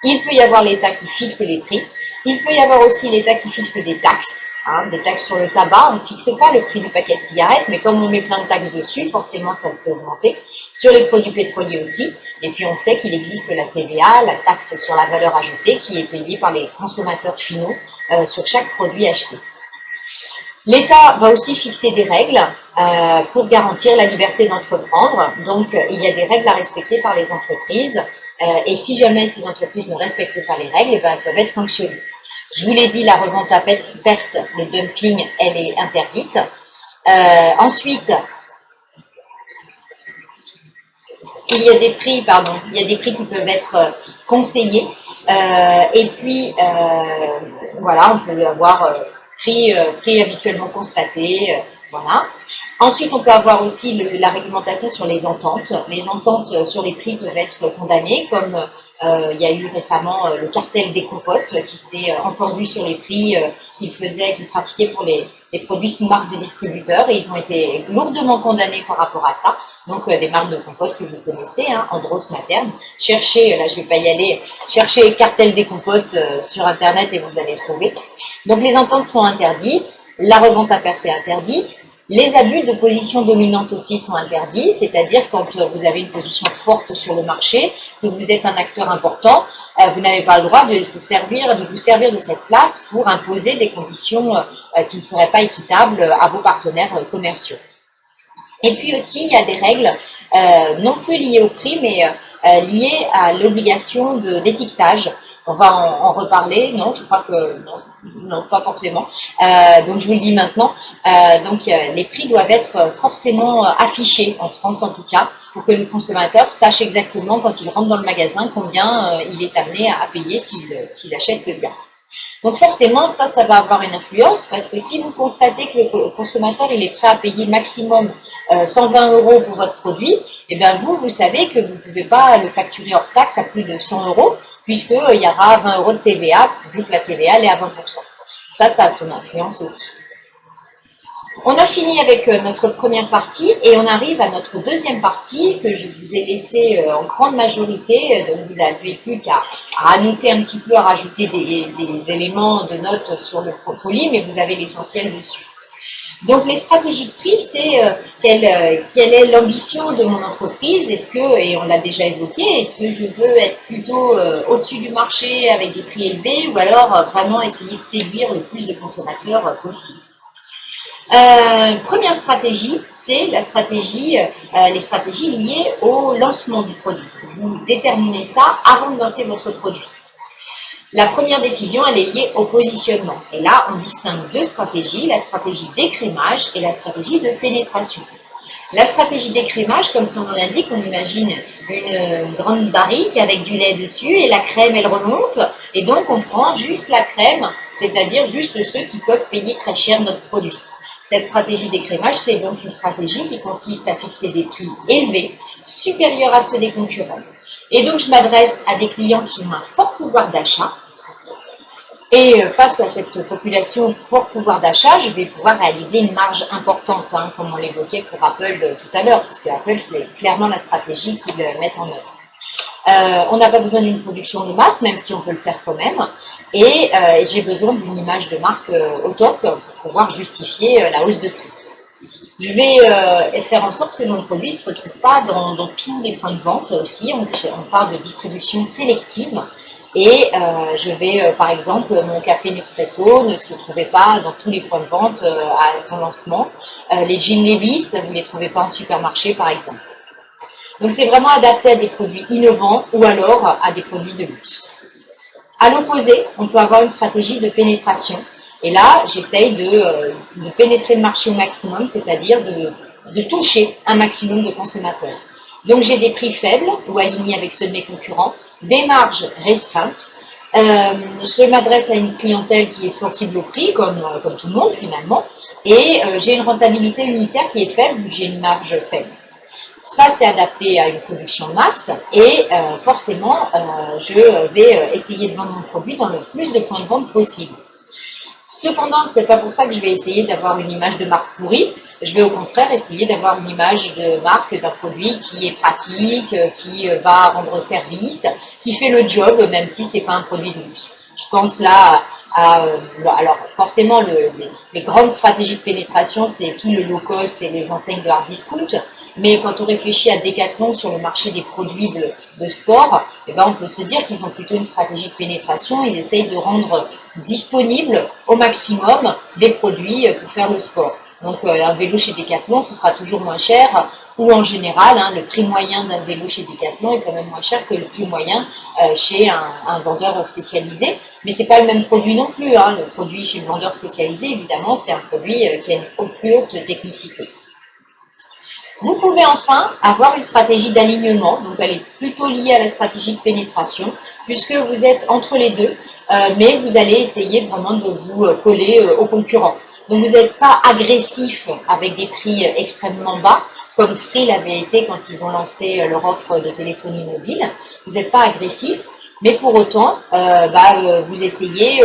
A: Il peut y avoir l'État qui fixe les prix. Il peut y avoir aussi l'État qui fixe des taxes, hein, des taxes sur le tabac. On ne fixe pas le prix du paquet de cigarettes, mais comme on met plein de taxes dessus, forcément ça le fait augmenter. Sur les produits pétroliers aussi. Et puis on sait qu'il existe la TVA, la taxe sur la valeur ajoutée, qui est payée par les consommateurs finaux sur chaque produit acheté. L'État va aussi fixer des règles pour garantir la liberté d'entreprendre. Donc, il y a des règles à respecter par les entreprises. Et si jamais ces entreprises ne respectent pas les règles, eh ben, elles peuvent être sanctionnées. Je vous l'ai dit, la revente à perte, le dumping, elle est interdite. Ensuite, il y a des prix qui peuvent être conseillés. Et puis, voilà, on peut avoir prix habituellement constaté, voilà. Ensuite, on peut avoir aussi la réglementation sur les ententes. Les ententes sur les prix peuvent être condamnées, comme il y a eu récemment le cartel des compotes qui s'est entendu sur les prix qu'ils pratiquaient pour les produits sous marque de distributeurs, et ils ont été lourdement condamnés par rapport à ça. Donc, des marques de compotes que vous connaissez, hein, Andros, Materne. Cherchez, là je ne vais pas y aller, cherchez cartel des compotes sur Internet et vous allez trouver. Donc, les ententes sont interdites, la revente à perte est interdite, les abus de position dominante aussi sont interdits, c'est-à-dire quand vous avez une position forte sur le marché, que vous êtes un acteur important, vous n'avez pas le droit de vous servir de cette place pour imposer des conditions qui ne seraient pas équitables à vos partenaires commerciaux. Et puis aussi, il y a des règles non plus liées au prix, mais liées à l'obligation d'étiquetage. On va en reparler. Non, je crois que non, pas forcément. Donc, je vous le dis maintenant. Les prix doivent être forcément affichés, en France en tout cas, pour que le consommateur sache exactement quand il rentre dans le magasin combien il est amené à payer s'il achète le bien. Donc forcément, ça va avoir une influence, parce que si vous constatez que le consommateur il est prêt à payer maximum 120 € pour votre produit, et bien vous savez que vous ne pouvez pas le facturer hors taxe à plus de 100 €, puisqu'il y aura 20 € de TVA, vu que la TVA elle est à 20%. Ça a son influence aussi. On a fini avec notre première partie et on arrive à notre deuxième partie que je vous ai laissée en grande majorité. Donc vous n'avez plus qu'à annoter un petit peu, à rajouter des éléments de notes sur le propolis, mais vous avez l'essentiel dessus. Donc les stratégies de prix, c'est quelle est l'ambition de mon entreprise. Est-ce que, et on l'a déjà évoqué, est-ce que je veux être plutôt au-dessus du marché avec des prix élevés, ou alors vraiment essayer de séduire le plus de consommateurs possible. Première stratégie, c'est les stratégies liées au lancement du produit. Vous déterminez ça avant de lancer votre produit. La première décision, elle est liée au positionnement. Et là, on distingue deux stratégies, la stratégie d'écrémage et la stratégie de pénétration. La stratégie d'écrémage, comme son nom l'indique, on imagine une grande barrique avec du lait dessus et la crème, elle remonte. Et donc, on prend juste la crème, c'est-à-dire juste ceux qui peuvent payer très cher notre produit. Cette stratégie d'écrémage, c'est donc une stratégie qui consiste à fixer des prix élevés, supérieurs à ceux des concurrents. Et donc, je m'adresse à des clients qui ont un fort pouvoir d'achat. Et face à cette population fort pouvoir d'achat, je vais pouvoir réaliser une marge importante, hein, comme on l'évoquait pour Apple tout à l'heure, parce que Apple, c'est clairement la stratégie qu'ils mettent en œuvre. On n'a pas besoin d'une production de masse, même si on peut le faire quand même. Et j'ai besoin d'une image de marque au top pour pouvoir justifier la hausse de prix. Je vais faire en sorte que mon produit ne se retrouve pas dans tous les points de vente aussi. On parle de distribution sélective. Et je vais, par exemple, mon café Nespresso ne se trouvait pas dans tous les points de vente à son lancement. Les jeans Levi's, vous ne les trouvez pas en supermarché, par exemple. Donc, c'est vraiment adapté à des produits innovants ou alors à des produits de luxe. À l'opposé, on peut avoir une stratégie de pénétration. Et là, j'essaye de pénétrer le marché au maximum, c'est-à-dire de toucher un maximum de consommateurs. Donc, j'ai des prix faibles ou alignés avec ceux de mes concurrents, des marges restreintes. Je m'adresse à une clientèle qui est sensible au prix, comme tout le monde finalement, et j'ai une rentabilité unitaire qui est faible vu que j'ai une marge faible. Ça, c'est adapté à une production de masse et forcément, je vais essayer de vendre mon produit dans le plus de points de vente possible. Cependant, ce n'est pas pour ça que je vais essayer d'avoir une image de marque pourrie. Je vais au contraire essayer d'avoir une image de marque d'un produit qui est pratique, qui va rendre service, qui fait le job, même si ce n'est pas un produit de luxe. Je pense là alors forcément, les grandes stratégies de pénétration, c'est tout le low cost et les enseignes de hard discount. Mais quand on réfléchit à Decathlon sur le marché des produits de sport, eh ben on peut se dire qu'ils ont plutôt une stratégie de pénétration. Ils essayent de rendre disponibles au maximum des produits pour faire le sport. Donc un vélo chez Decathlon, ce sera toujours moins cher, ou en général, le prix moyen d'un vélo chez Decathlon est quand même moins cher que le prix moyen chez un vendeur spécialisé. Mais ce n'est pas le même produit non plus. Le produit chez le vendeur spécialisé, évidemment, c'est un produit qui a une plus haute technicité. Vous pouvez enfin avoir une stratégie d'alignement, donc elle est plutôt liée à la stratégie de pénétration, puisque vous êtes entre les deux, mais vous allez essayer vraiment de vous coller aux concurrents. Donc vous n'êtes pas agressif avec des prix extrêmement bas, comme Free l'avait été quand ils ont lancé leur offre de téléphonie mobile. Vous n'êtes pas agressif, mais pour autant, vous essayez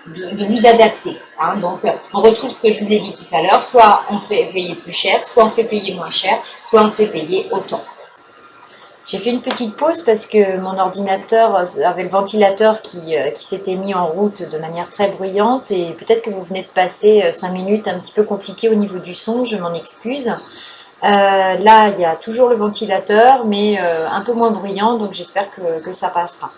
A: de vous adapter. Donc, on retrouve ce que je vous ai dit tout à l'heure, soit on fait payer plus cher, soit on fait payer moins cher, soit on fait payer autant. J'ai fait une petite pause parce que mon ordinateur avait le ventilateur qui s'était mis en route de manière très bruyante et peut-être que vous venez de passer 5 minutes un petit peu compliquées au niveau du son, je m'en excuse. Là, il y a toujours le ventilateur, mais un peu moins bruyant, donc j'espère que ça passera.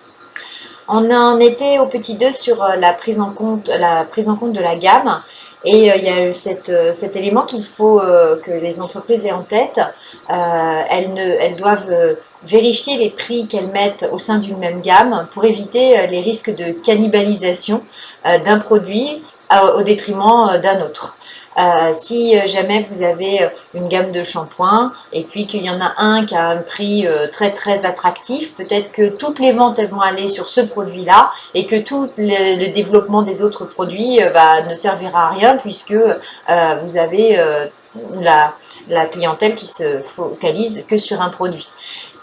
A: On en était au petit 2 sur la prise en compte de la gamme. Et il y a eu cet élément qu'il faut que les entreprises aient en tête. Elles doivent vérifier les prix qu'elles mettent au sein d'une même gamme pour éviter les risques de cannibalisation d'un produit au détriment d'un autre. Si jamais vous avez une gamme de shampoings et puis qu'il y en a un qui a un prix très très attractif, peut-être que toutes les ventes elles vont aller sur ce produit-là et que tout le développement des autres produits ne servira à rien puisque vous avez la clientèle qui se focalise que sur un produit.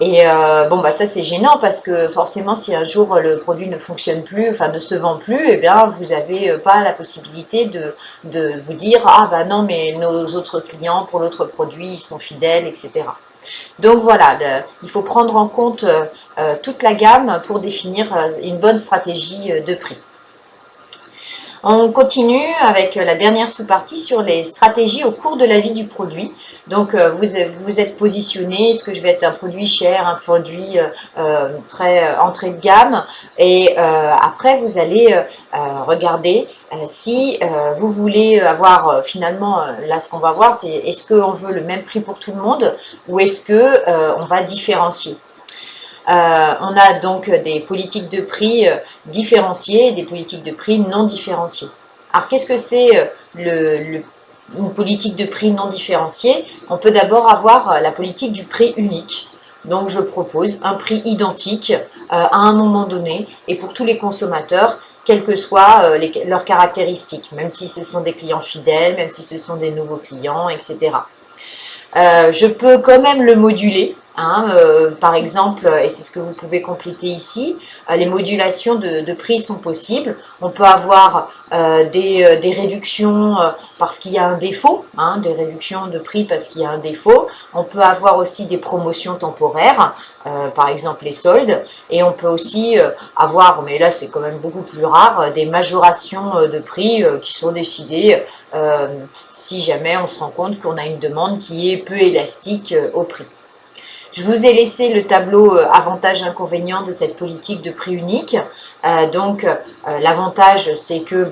A: Et ça c'est gênant parce que forcément si un jour le produit ne fonctionne plus, enfin ne se vend plus, eh bien vous n'avez pas la possibilité de vous dire ah bah non mais nos autres clients pour l'autre produit ils sont fidèles, etc. Donc voilà, il faut prendre en compte toute la gamme pour définir une bonne stratégie de prix. On continue avec la dernière sous-partie sur les stratégies au cours de la vie du produit. Donc, vous êtes positionné, est-ce que je vais être un produit cher, un produit très entrée de gamme? Et après, vous allez regarder si vous voulez avoir finalement, là ce qu'on va voir, c'est est-ce qu'on veut le même prix pour tout le monde ou est-ce que on va différencier? On a donc des politiques de prix différenciées et des politiques de prix non différenciées. Alors, qu'est-ce que c'est une politique de prix non différenciée? On peut d'abord avoir la politique du prix unique. Donc, je propose un prix identique à un moment donné et pour tous les consommateurs, quelles que soient leurs caractéristiques, même si ce sont des clients fidèles, même si ce sont des nouveaux clients, etc. Je peux quand même le moduler. Par exemple, et c'est ce que vous pouvez compléter ici, les modulations de prix sont possibles. On peut avoir des réductions parce qu'il y a un défaut, des réductions de prix parce qu'il y a un défaut. On peut avoir aussi des promotions temporaires, par exemple les soldes. Et on peut aussi avoir, mais là c'est quand même beaucoup plus rare, des majorations de prix qui sont décidées si jamais on se rend compte qu'on a une demande qui est peu élastique au prix. Je vous ai laissé le tableau avantages-inconvénients de cette politique de prix unique. L'avantage, c'est que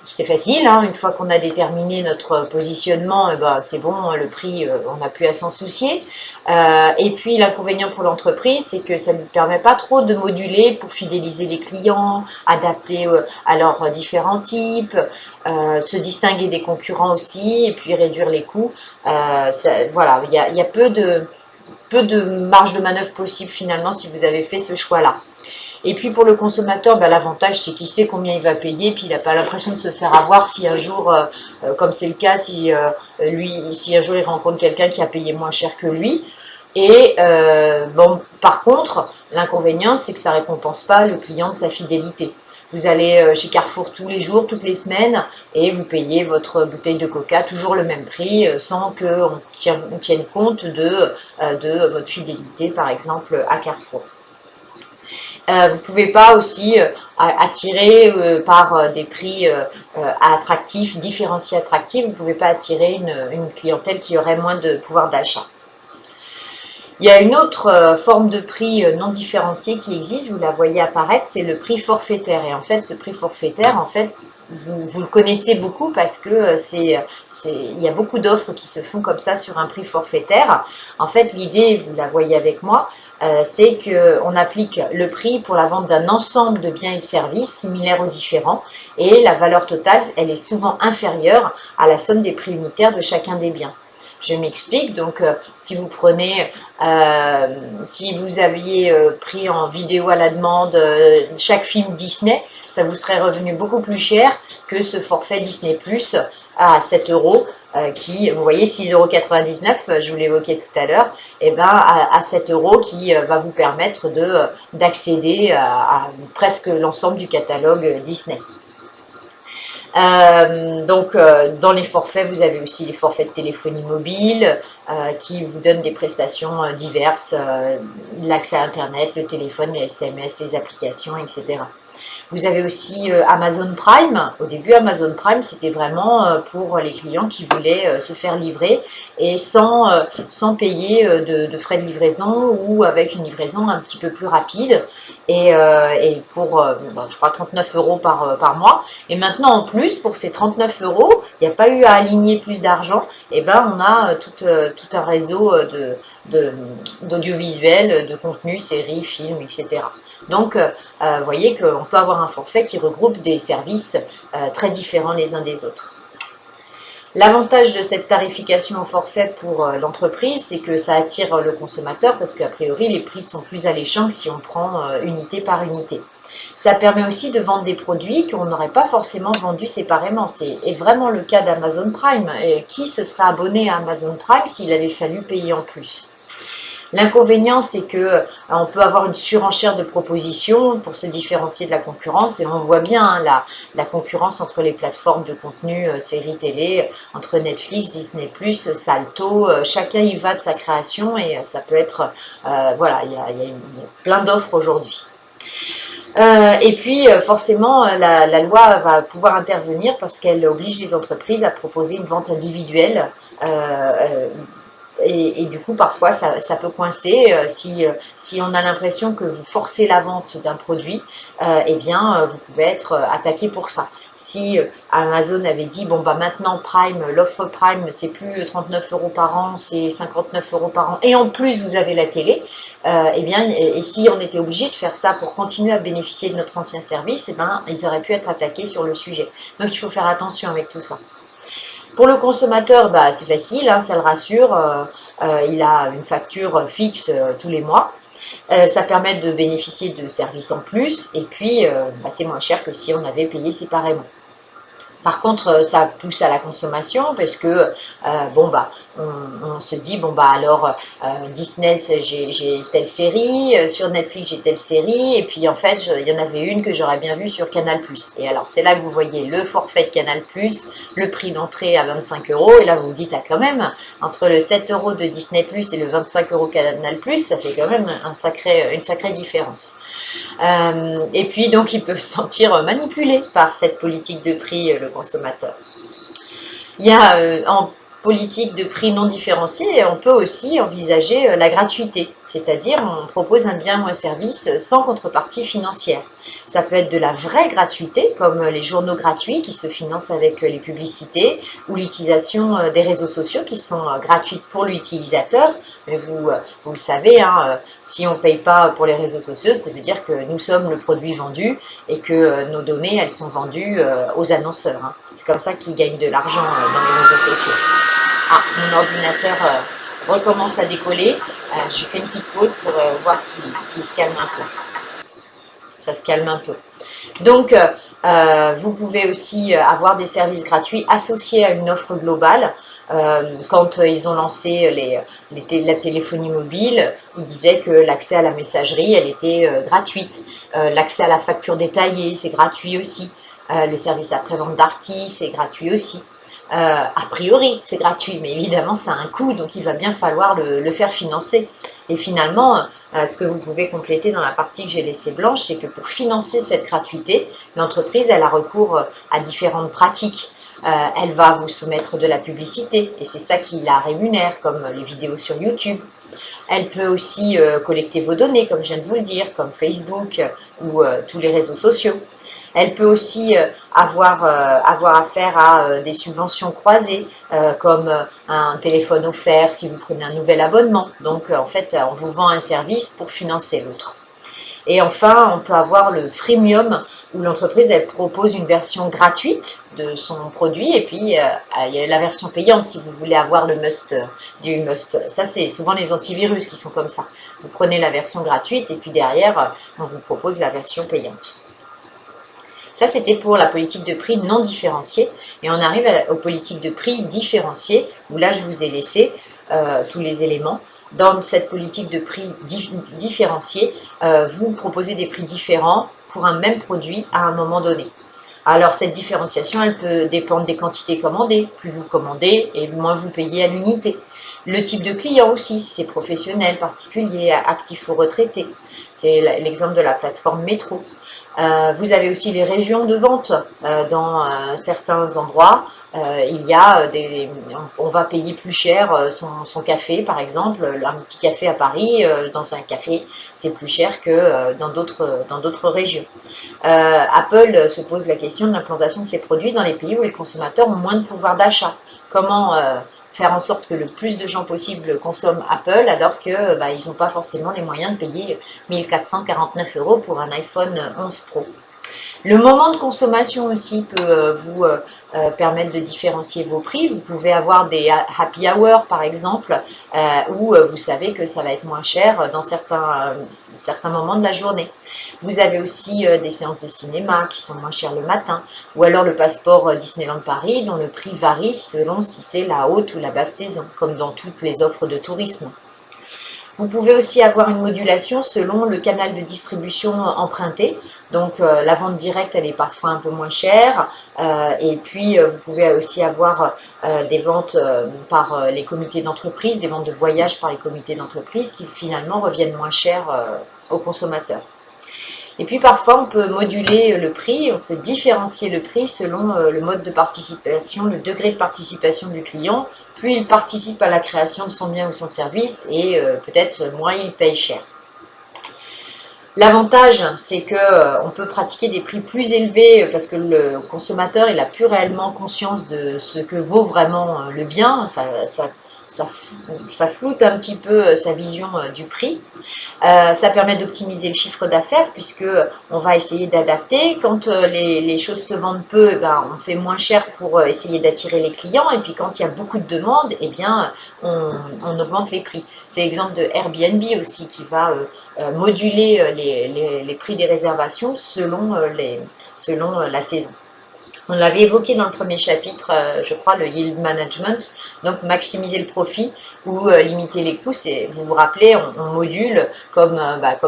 A: c'est facile. Une fois qu'on a déterminé notre positionnement, c'est bon, le prix, on n'a plus à s'en soucier. Et puis, l'inconvénient pour l'entreprise, c'est que ça ne permet pas trop de moduler pour fidéliser les clients, adapter à leurs différents types, se distinguer des concurrents aussi, et puis réduire les coûts. Voilà, il y a peu de marge de manœuvre possible finalement si vous avez fait ce choix-là. Et puis pour le consommateur, l'avantage c'est qu'il sait combien il va payer, puis il n'a pas l'impression de se faire avoir si un jour, comme c'est le cas, si un jour il rencontre quelqu'un qui a payé moins cher que lui. Et par contre, l'inconvénient c'est que ça ne récompense pas le client de sa fidélité. Vous allez chez Carrefour tous les jours, toutes les semaines, et vous payez votre bouteille de coca toujours le même prix, sans qu'on tienne compte de votre fidélité, par exemple, à Carrefour. Vous ne pouvez pas aussi attirer par des prix attractifs, différenciés attractifs, vous ne pouvez pas attirer une clientèle qui aurait moins de pouvoir d'achat. Il y a une autre forme de prix non différencié qui existe, vous la voyez apparaître, c'est le prix forfaitaire. Et en fait, ce prix forfaitaire, en fait, vous le connaissez beaucoup parce que il y a beaucoup d'offres qui se font comme ça sur un prix forfaitaire. En fait, l'idée, vous la voyez avec moi, c'est qu'on applique le prix pour la vente d'un ensemble de biens et de services similaires ou différents. Et la valeur totale, elle est souvent inférieure à la somme des prix unitaires de chacun des biens. Je m'explique, donc si vous prenez, si vous aviez pris en vidéo à la demande chaque film Disney, ça vous serait revenu beaucoup plus cher que ce forfait Disney Plus à 7 euros, qui, vous voyez, 6,99 €, je vous l'évoquais tout à l'heure, et ben à 7 euros qui va vous permettre d'accéder à presque l'ensemble du catalogue Disney. Dans les forfaits, vous avez aussi les forfaits de téléphonie mobile qui vous donnent des prestations diverses, l'accès à Internet, le téléphone, les SMS, les applications, etc. Vous avez aussi Amazon Prime. Au début, Amazon Prime, c'était vraiment pour les clients qui voulaient se faire livrer et sans payer de frais de livraison ou avec une livraison un petit peu plus rapide et pour, je crois, 39 € par mois. Et maintenant, en plus, pour ces 39 €, il n'y a pas eu à aligner plus d'argent. Et ben, on a tout un réseau d'audiovisuels, de contenu, séries, films, etc. Donc, vous voyez qu'on peut avoir un forfait qui regroupe des services très différents les uns des autres. L'avantage de cette tarification au forfait pour l'entreprise, c'est que ça attire le consommateur parce qu'a priori, les prix sont plus alléchants que si on prend unité par unité. Ça permet aussi de vendre des produits qu'on n'aurait pas forcément vendus séparément. C'est vraiment le cas d'Amazon Prime. Et qui se serait abonné à Amazon Prime s'il avait fallu payer en plus ? L'inconvénient, c'est qu'on peut avoir une surenchère de propositions pour se différencier de la concurrence. Et on voit bien la concurrence entre les plateformes de contenu, séries télé, entre Netflix, Disney+, Salto. Chacun y va de sa création et ça peut être... voilà, il y a plein d'offres aujourd'hui. Et puis, forcément, la loi va pouvoir intervenir parce qu'elle oblige les entreprises à proposer une vente individuelle. Et du coup, parfois, ça peut coincer. Si on a l'impression que vous forcez la vente d'un produit, eh bien, vous pouvez être attaqué pour ça. Si Amazon avait dit, bon, bah maintenant, Prime, l'offre Prime, c'est plus 39 € par an, c'est 59 € par an, et en plus, vous avez la télé, eh bien, et si on était obligé de faire ça pour continuer à bénéficier de notre ancien service, eh bien, ils auraient pu être attaqués sur le sujet. Donc, il faut faire attention avec tout ça. Pour le consommateur, bah, c'est facile, hein, ça le rassure, il a une facture fixe tous les mois. Ça permet de bénéficier de services en plus et puis bah, c'est moins cher que si on avait payé séparément. Par contre, ça pousse à la consommation parce que bon bah on se dit bon bah alors Disney j'ai telle série, sur Netflix j'ai telle série et puis en fait il y en avait une que j'aurais bien vue sur Canal+. Et alors c'est là que vous voyez le forfait de Canal+, le prix d'entrée à 25 € et là vous vous dites ah quand même entre le 7 € de Disney+ et le 25 € Canal+, ça fait quand même une sacrée différence. Et puis donc il peut se sentir manipulé par cette politique de prix, le consommateur. Il y a en politique de prix non différencié, on peut aussi envisager la gratuité, c'est-à-dire on propose un bien ou un service sans contrepartie financière. Ça peut être de la vraie gratuité, comme les journaux gratuits qui se financent avec les publicités, ou l'utilisation des réseaux sociaux qui sont gratuites pour l'utilisateur. Mais vous le savez, hein, si on ne paye pas pour les réseaux sociaux, ça veut dire que nous sommes le produit vendu et que nos données, elles sont vendues aux annonceurs. Hein. C'est comme ça qu'ils gagnent de l'argent dans les réseaux sociaux. Ah, mon ordinateur recommence à décoller. Je fais une petite pause pour voir s'il se calme un peu. Ça se calme un peu. Donc, vous pouvez aussi avoir des services gratuits associés à une offre globale. Quand ils ont lancé la téléphonie mobile, ils disaient que l'accès à la messagerie, elle était gratuite. L'accès à la facture détaillée, c'est gratuit aussi. Le service après-vente d'Arty, c'est gratuit aussi. A priori, c'est gratuit, mais évidemment, ça a un coût, donc il va bien falloir le faire financer. Et finalement, ce que vous pouvez compléter dans la partie que j'ai laissée blanche, c'est que pour financer cette gratuité, l'entreprise, elle a recours à différentes pratiques. Elle va vous soumettre de la publicité, et c'est ça qui la rémunère, comme les vidéos sur YouTube. Elle peut aussi collecter vos données, comme je viens de vous le dire, comme Facebook ou tous les réseaux sociaux. Elle peut aussi avoir affaire à des subventions croisées, comme un téléphone offert si vous prenez un nouvel abonnement. Donc, en fait, on vous vend un service pour financer l'autre. Et enfin, on peut avoir le freemium, où l'entreprise elle propose une version gratuite de son produit, et puis il y a la version payante si vous voulez avoir le must du must. Ça, c'est souvent les antivirus qui sont comme ça. Vous prenez la version gratuite, et puis derrière, on vous propose la version payante. Ça, c'était pour la politique de prix non différenciée. Et on arrive aux politiques de prix différenciées, où là, je vous ai laissé tous les éléments. Dans cette politique de prix différenciée, vous proposez des prix différents pour un même produit à un moment donné. Alors, cette différenciation, elle peut dépendre des quantités commandées. Plus vous commandez, et moins vous payez à l'unité. Le type de client aussi, si c'est professionnel, particulier, actif ou retraité. C'est l'exemple de la plateforme Métro. Vous avez aussi les régions de vente. Dans certains endroits, on va payer plus cher son café, par exemple. Un petit café à Paris, dans un café, c'est plus cher que dans d'autres régions. Apple se pose la question de l'implantation de ces produits dans les pays où les consommateurs ont moins de pouvoir d'achat. Comment faire en sorte que le plus de gens possible consomment Apple alors qu'ils n'ont pas forcément les moyens de payer 1 449 € pour un iPhone 11 Pro. Le moment de consommation aussi peut vous permettre de différencier vos prix. Vous pouvez avoir des happy hours par exemple, où vous savez que ça va être moins cher dans certains moments de la journée. Vous avez aussi des séances de cinéma qui sont moins chères le matin, ou alors le passeport Disneyland Paris dont le prix varie selon si c'est la haute ou la basse saison, comme dans toutes les offres de tourisme. Vous pouvez aussi avoir une modulation selon le canal de distribution emprunté. Donc la vente directe, elle est parfois un peu moins chère. Et puis vous pouvez aussi avoir des ventes par les comités d'entreprise, des ventes de voyage par les comités d'entreprise qui finalement reviennent moins chères aux consommateurs. Et puis parfois on peut moduler le prix, on peut différencier le prix selon le mode de participation, le degré de participation du client. Plus il participe à la création de son bien ou son service, et peut-être moins il paye cher. L'avantage, c'est qu'on peut pratiquer des prix plus élevés parce que le consommateur il n'a plus réellement conscience de ce que vaut vraiment le bien. Ça floute un petit peu sa vision du prix. Ça permet d'optimiser le chiffre d'affaires puisque on va essayer d'adapter. Quand les choses se vendent peu, on fait moins cher pour essayer d'attirer les clients. Et puis quand il y a beaucoup de demandes, on augmente les prix. C'est l'exemple de Airbnb aussi qui va moduler les prix des réservations selon la saison. On l'avait évoqué dans le premier chapitre, je crois, le yield management, donc maximiser le profit ou limiter les coûts. Vous vous rappelez, on module, comme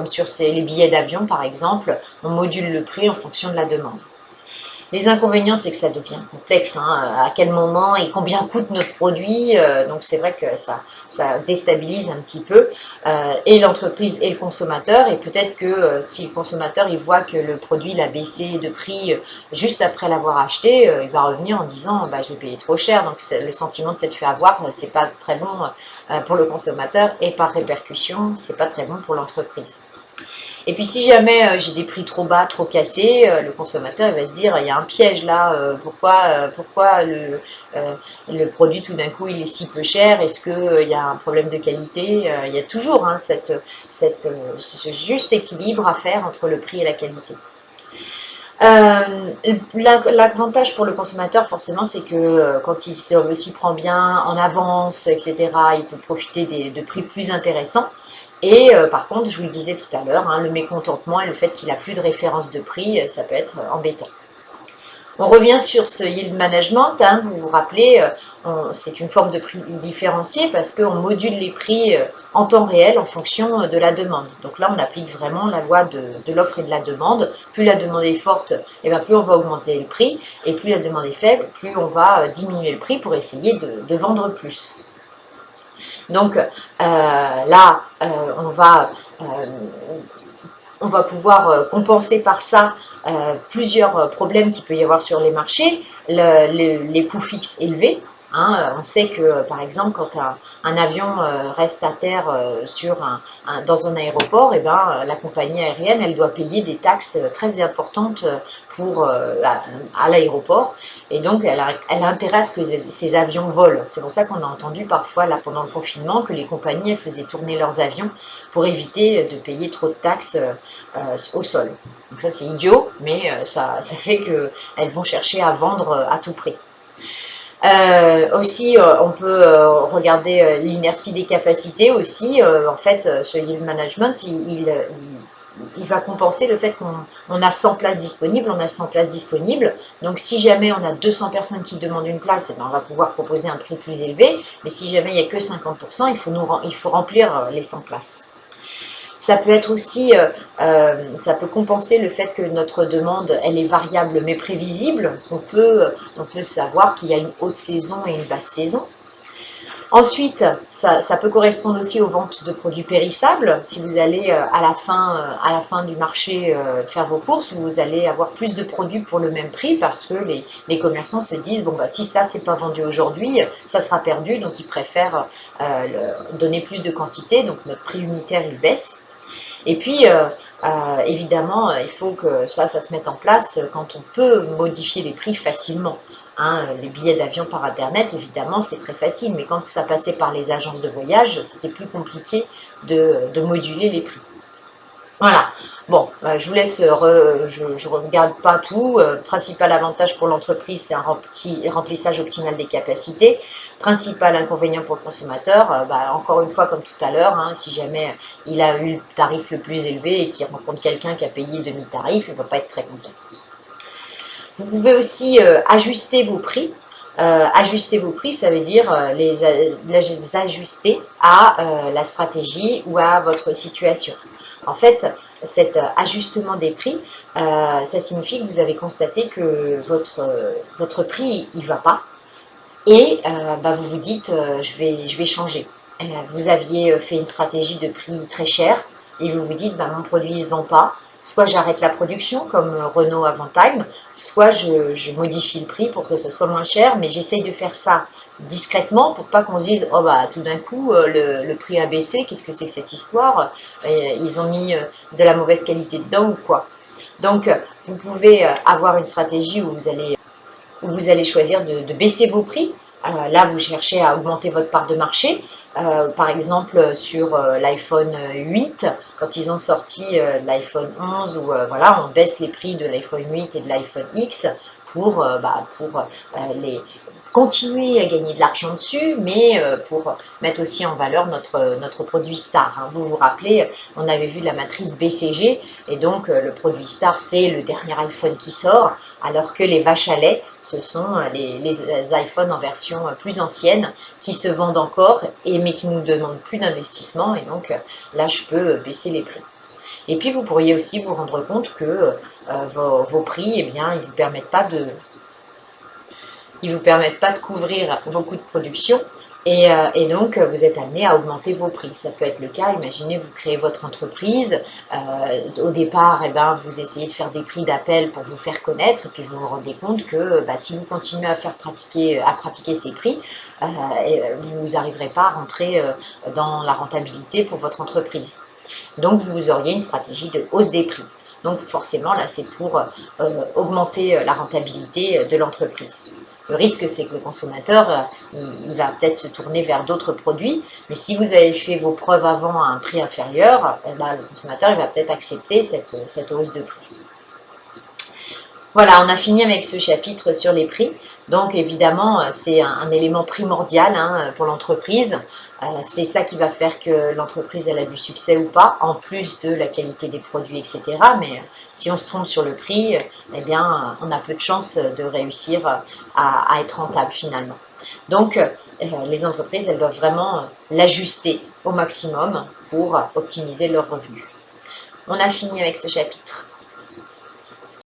A: sur les billets d'avion par exemple, on module le prix en fonction de la demande. Les inconvénients, c'est que ça devient complexe. À quel moment et combien coûte notre produit, donc c'est vrai que ça déstabilise un petit peu et l'entreprise et le consommateur. Et peut-être que si le consommateur il voit que le produit il a baissé de prix juste après l'avoir acheté, il va revenir en disant je l'ai payé trop cher. Donc le sentiment de s'être fait avoir, c'est pas très bon pour le consommateur et par répercussion, c'est pas très bon pour l'entreprise. Et puis si jamais j'ai des prix trop bas, trop cassés, le consommateur il va se dire il y a un piège là, pourquoi le produit tout d'un coup il est si peu cher, est-ce qu'il y a un problème de qualité? Il y a toujours ce juste équilibre à faire entre le prix et la qualité. L'avantage pour le consommateur forcément c'est que quand il s'y prend bien en avance, etc., il peut profiter de prix plus intéressants. Et par contre, je vous le disais tout à l'heure, le mécontentement et le fait qu'il n'a plus de référence de prix, ça peut être embêtant. On revient sur ce yield management, hein, vous vous rappelez, c'est une forme de prix différencié parce qu'on module les prix en temps réel en fonction de la demande. Donc là, on applique vraiment la loi de l'offre et de la demande. Plus la demande est forte, et bien plus on va augmenter le prix, et plus la demande est faible, plus on va diminuer le prix pour essayer de vendre plus. Donc là, on va pouvoir compenser par ça plusieurs problèmes qu'il peut y avoir sur les marchés, les coûts fixes élevés. Hein, on sait que, par exemple, quand un avion reste à terre dans un aéroport, et ben, la compagnie aérienne, elle doit payer des taxes très importantes à l'aéroport. Et donc, elle a intérêt à ce que ces avions volent. C'est pour ça qu'on a entendu parfois, là, pendant le confinement, que les compagnies elles faisaient tourner leurs avions pour éviter de payer trop de taxes au sol. Donc ça, c'est idiot, mais ça fait qu'elles vont chercher à vendre à tout prix. Aussi, on peut regarder l'inertie des capacités aussi. En fait, ce yield management, il va compenser le fait qu'on a 100 places disponibles, on a 100 places disponibles. Donc, si jamais on a 200 personnes qui demandent une place, eh bien, on va pouvoir proposer un prix plus élevé. Mais si jamais il n'y a que 50%, il faut remplir les 100 places. Ça peut être aussi, ça peut compenser le fait que notre demande, elle est variable mais prévisible. On peut savoir qu'il y a une haute saison et une basse saison. Ensuite, ça peut correspondre aussi aux ventes de produits périssables. Si vous allez à la fin du marché faire vos courses, vous allez avoir plus de produits pour le même prix parce que les commerçants se disent, bon, bah, si ça, c'est pas vendu aujourd'hui, ça sera perdu, donc ils préfèrent donner plus de quantité, donc notre prix unitaire, il baisse. Et puis, évidemment, il faut que ça se mette en place quand on peut modifier les prix facilement. Hein, les billets d'avion par Internet, évidemment, c'est très facile, mais quand ça passait par les agences de voyage, c'était plus compliqué de moduler les prix. Voilà. Bon, je vous laisse, je ne regarde pas tout. Principal avantage pour l'entreprise, c'est un remplissage optimal des capacités. Principal inconvénient pour le consommateur, encore une fois, comme tout à l'heure, hein, si jamais il a eu le tarif le plus élevé et qu'il rencontre quelqu'un qui a payé demi-tarif, il ne va pas être très content. Vous pouvez aussi ajuster vos prix. Ajuster vos prix, ça veut dire les ajuster à la stratégie ou à votre situation. En fait, cet ajustement des prix, ça signifie que vous avez constaté que votre prix, il ne va pas. Et vous vous dites, je vais changer. Vous aviez fait une stratégie de prix très cher et vous vous dites, mon produit ne se vend pas. Soit j'arrête la production comme Renault Avantime, soit je modifie le prix pour que ce soit moins cher, mais j'essaye de faire ça discrètement pour pas qu'on se dise, oh tout d'un coup le prix a baissé, qu'est-ce que c'est que cette histoire, ils ont mis de la mauvaise qualité dedans ou quoi. Donc vous pouvez avoir une stratégie où vous allez choisir de baisser vos prix. Là, vous cherchez à augmenter votre part de marché. Par exemple, sur l'iPhone 8, quand ils ont sorti l'iPhone 11, où voilà, on baisse les prix de l'iPhone 8 et de l'iPhone X pour continuer à gagner de l'argent dessus, mais pour mettre aussi en valeur notre produit star. Hein. Vous vous rappelez, on avait vu la matrice BCG, et donc le produit star, c'est le dernier iPhone qui sort, alors que les vaches à lait, ce sont les iPhones en version plus ancienne, qui se vendent encore, mais qui ne nous demandent plus d'investissement, et donc là, je peux baisser les prix. Et puis, vous pourriez aussi vous rendre compte que vos prix, eh bien, ils ne vous permettent pas de couvrir vos coûts de production et donc vous êtes amené à augmenter vos prix. Ça peut être le cas, imaginez vous créez votre entreprise, au départ vous essayez de faire des prix d'appel pour vous faire connaître et puis vous vous rendez compte que si vous continuez à pratiquer ces prix, vous n'arriverez pas à rentrer dans la rentabilité pour votre entreprise. Donc vous auriez une stratégie de hausse des prix. Donc forcément là c'est pour augmenter la rentabilité de l'entreprise. Le risque, c'est que le consommateur, il va peut-être se tourner vers d'autres produits, mais si vous avez fait vos preuves avant à un prix inférieur, le consommateur il va peut-être accepter cette hausse de prix. Voilà, on a fini avec ce chapitre sur les prix. Donc évidemment, c'est un élément primordial hein, pour l'entreprise. C'est ça qui va faire que l'entreprise elle a du succès ou pas, en plus de la qualité des produits, etc. Mais si on se trompe sur le prix, eh bien, on a peu de chances de réussir à être rentable finalement. Donc, les entreprises, elles doivent vraiment l'ajuster au maximum pour optimiser leurs revenus. On a fini avec ce chapitre.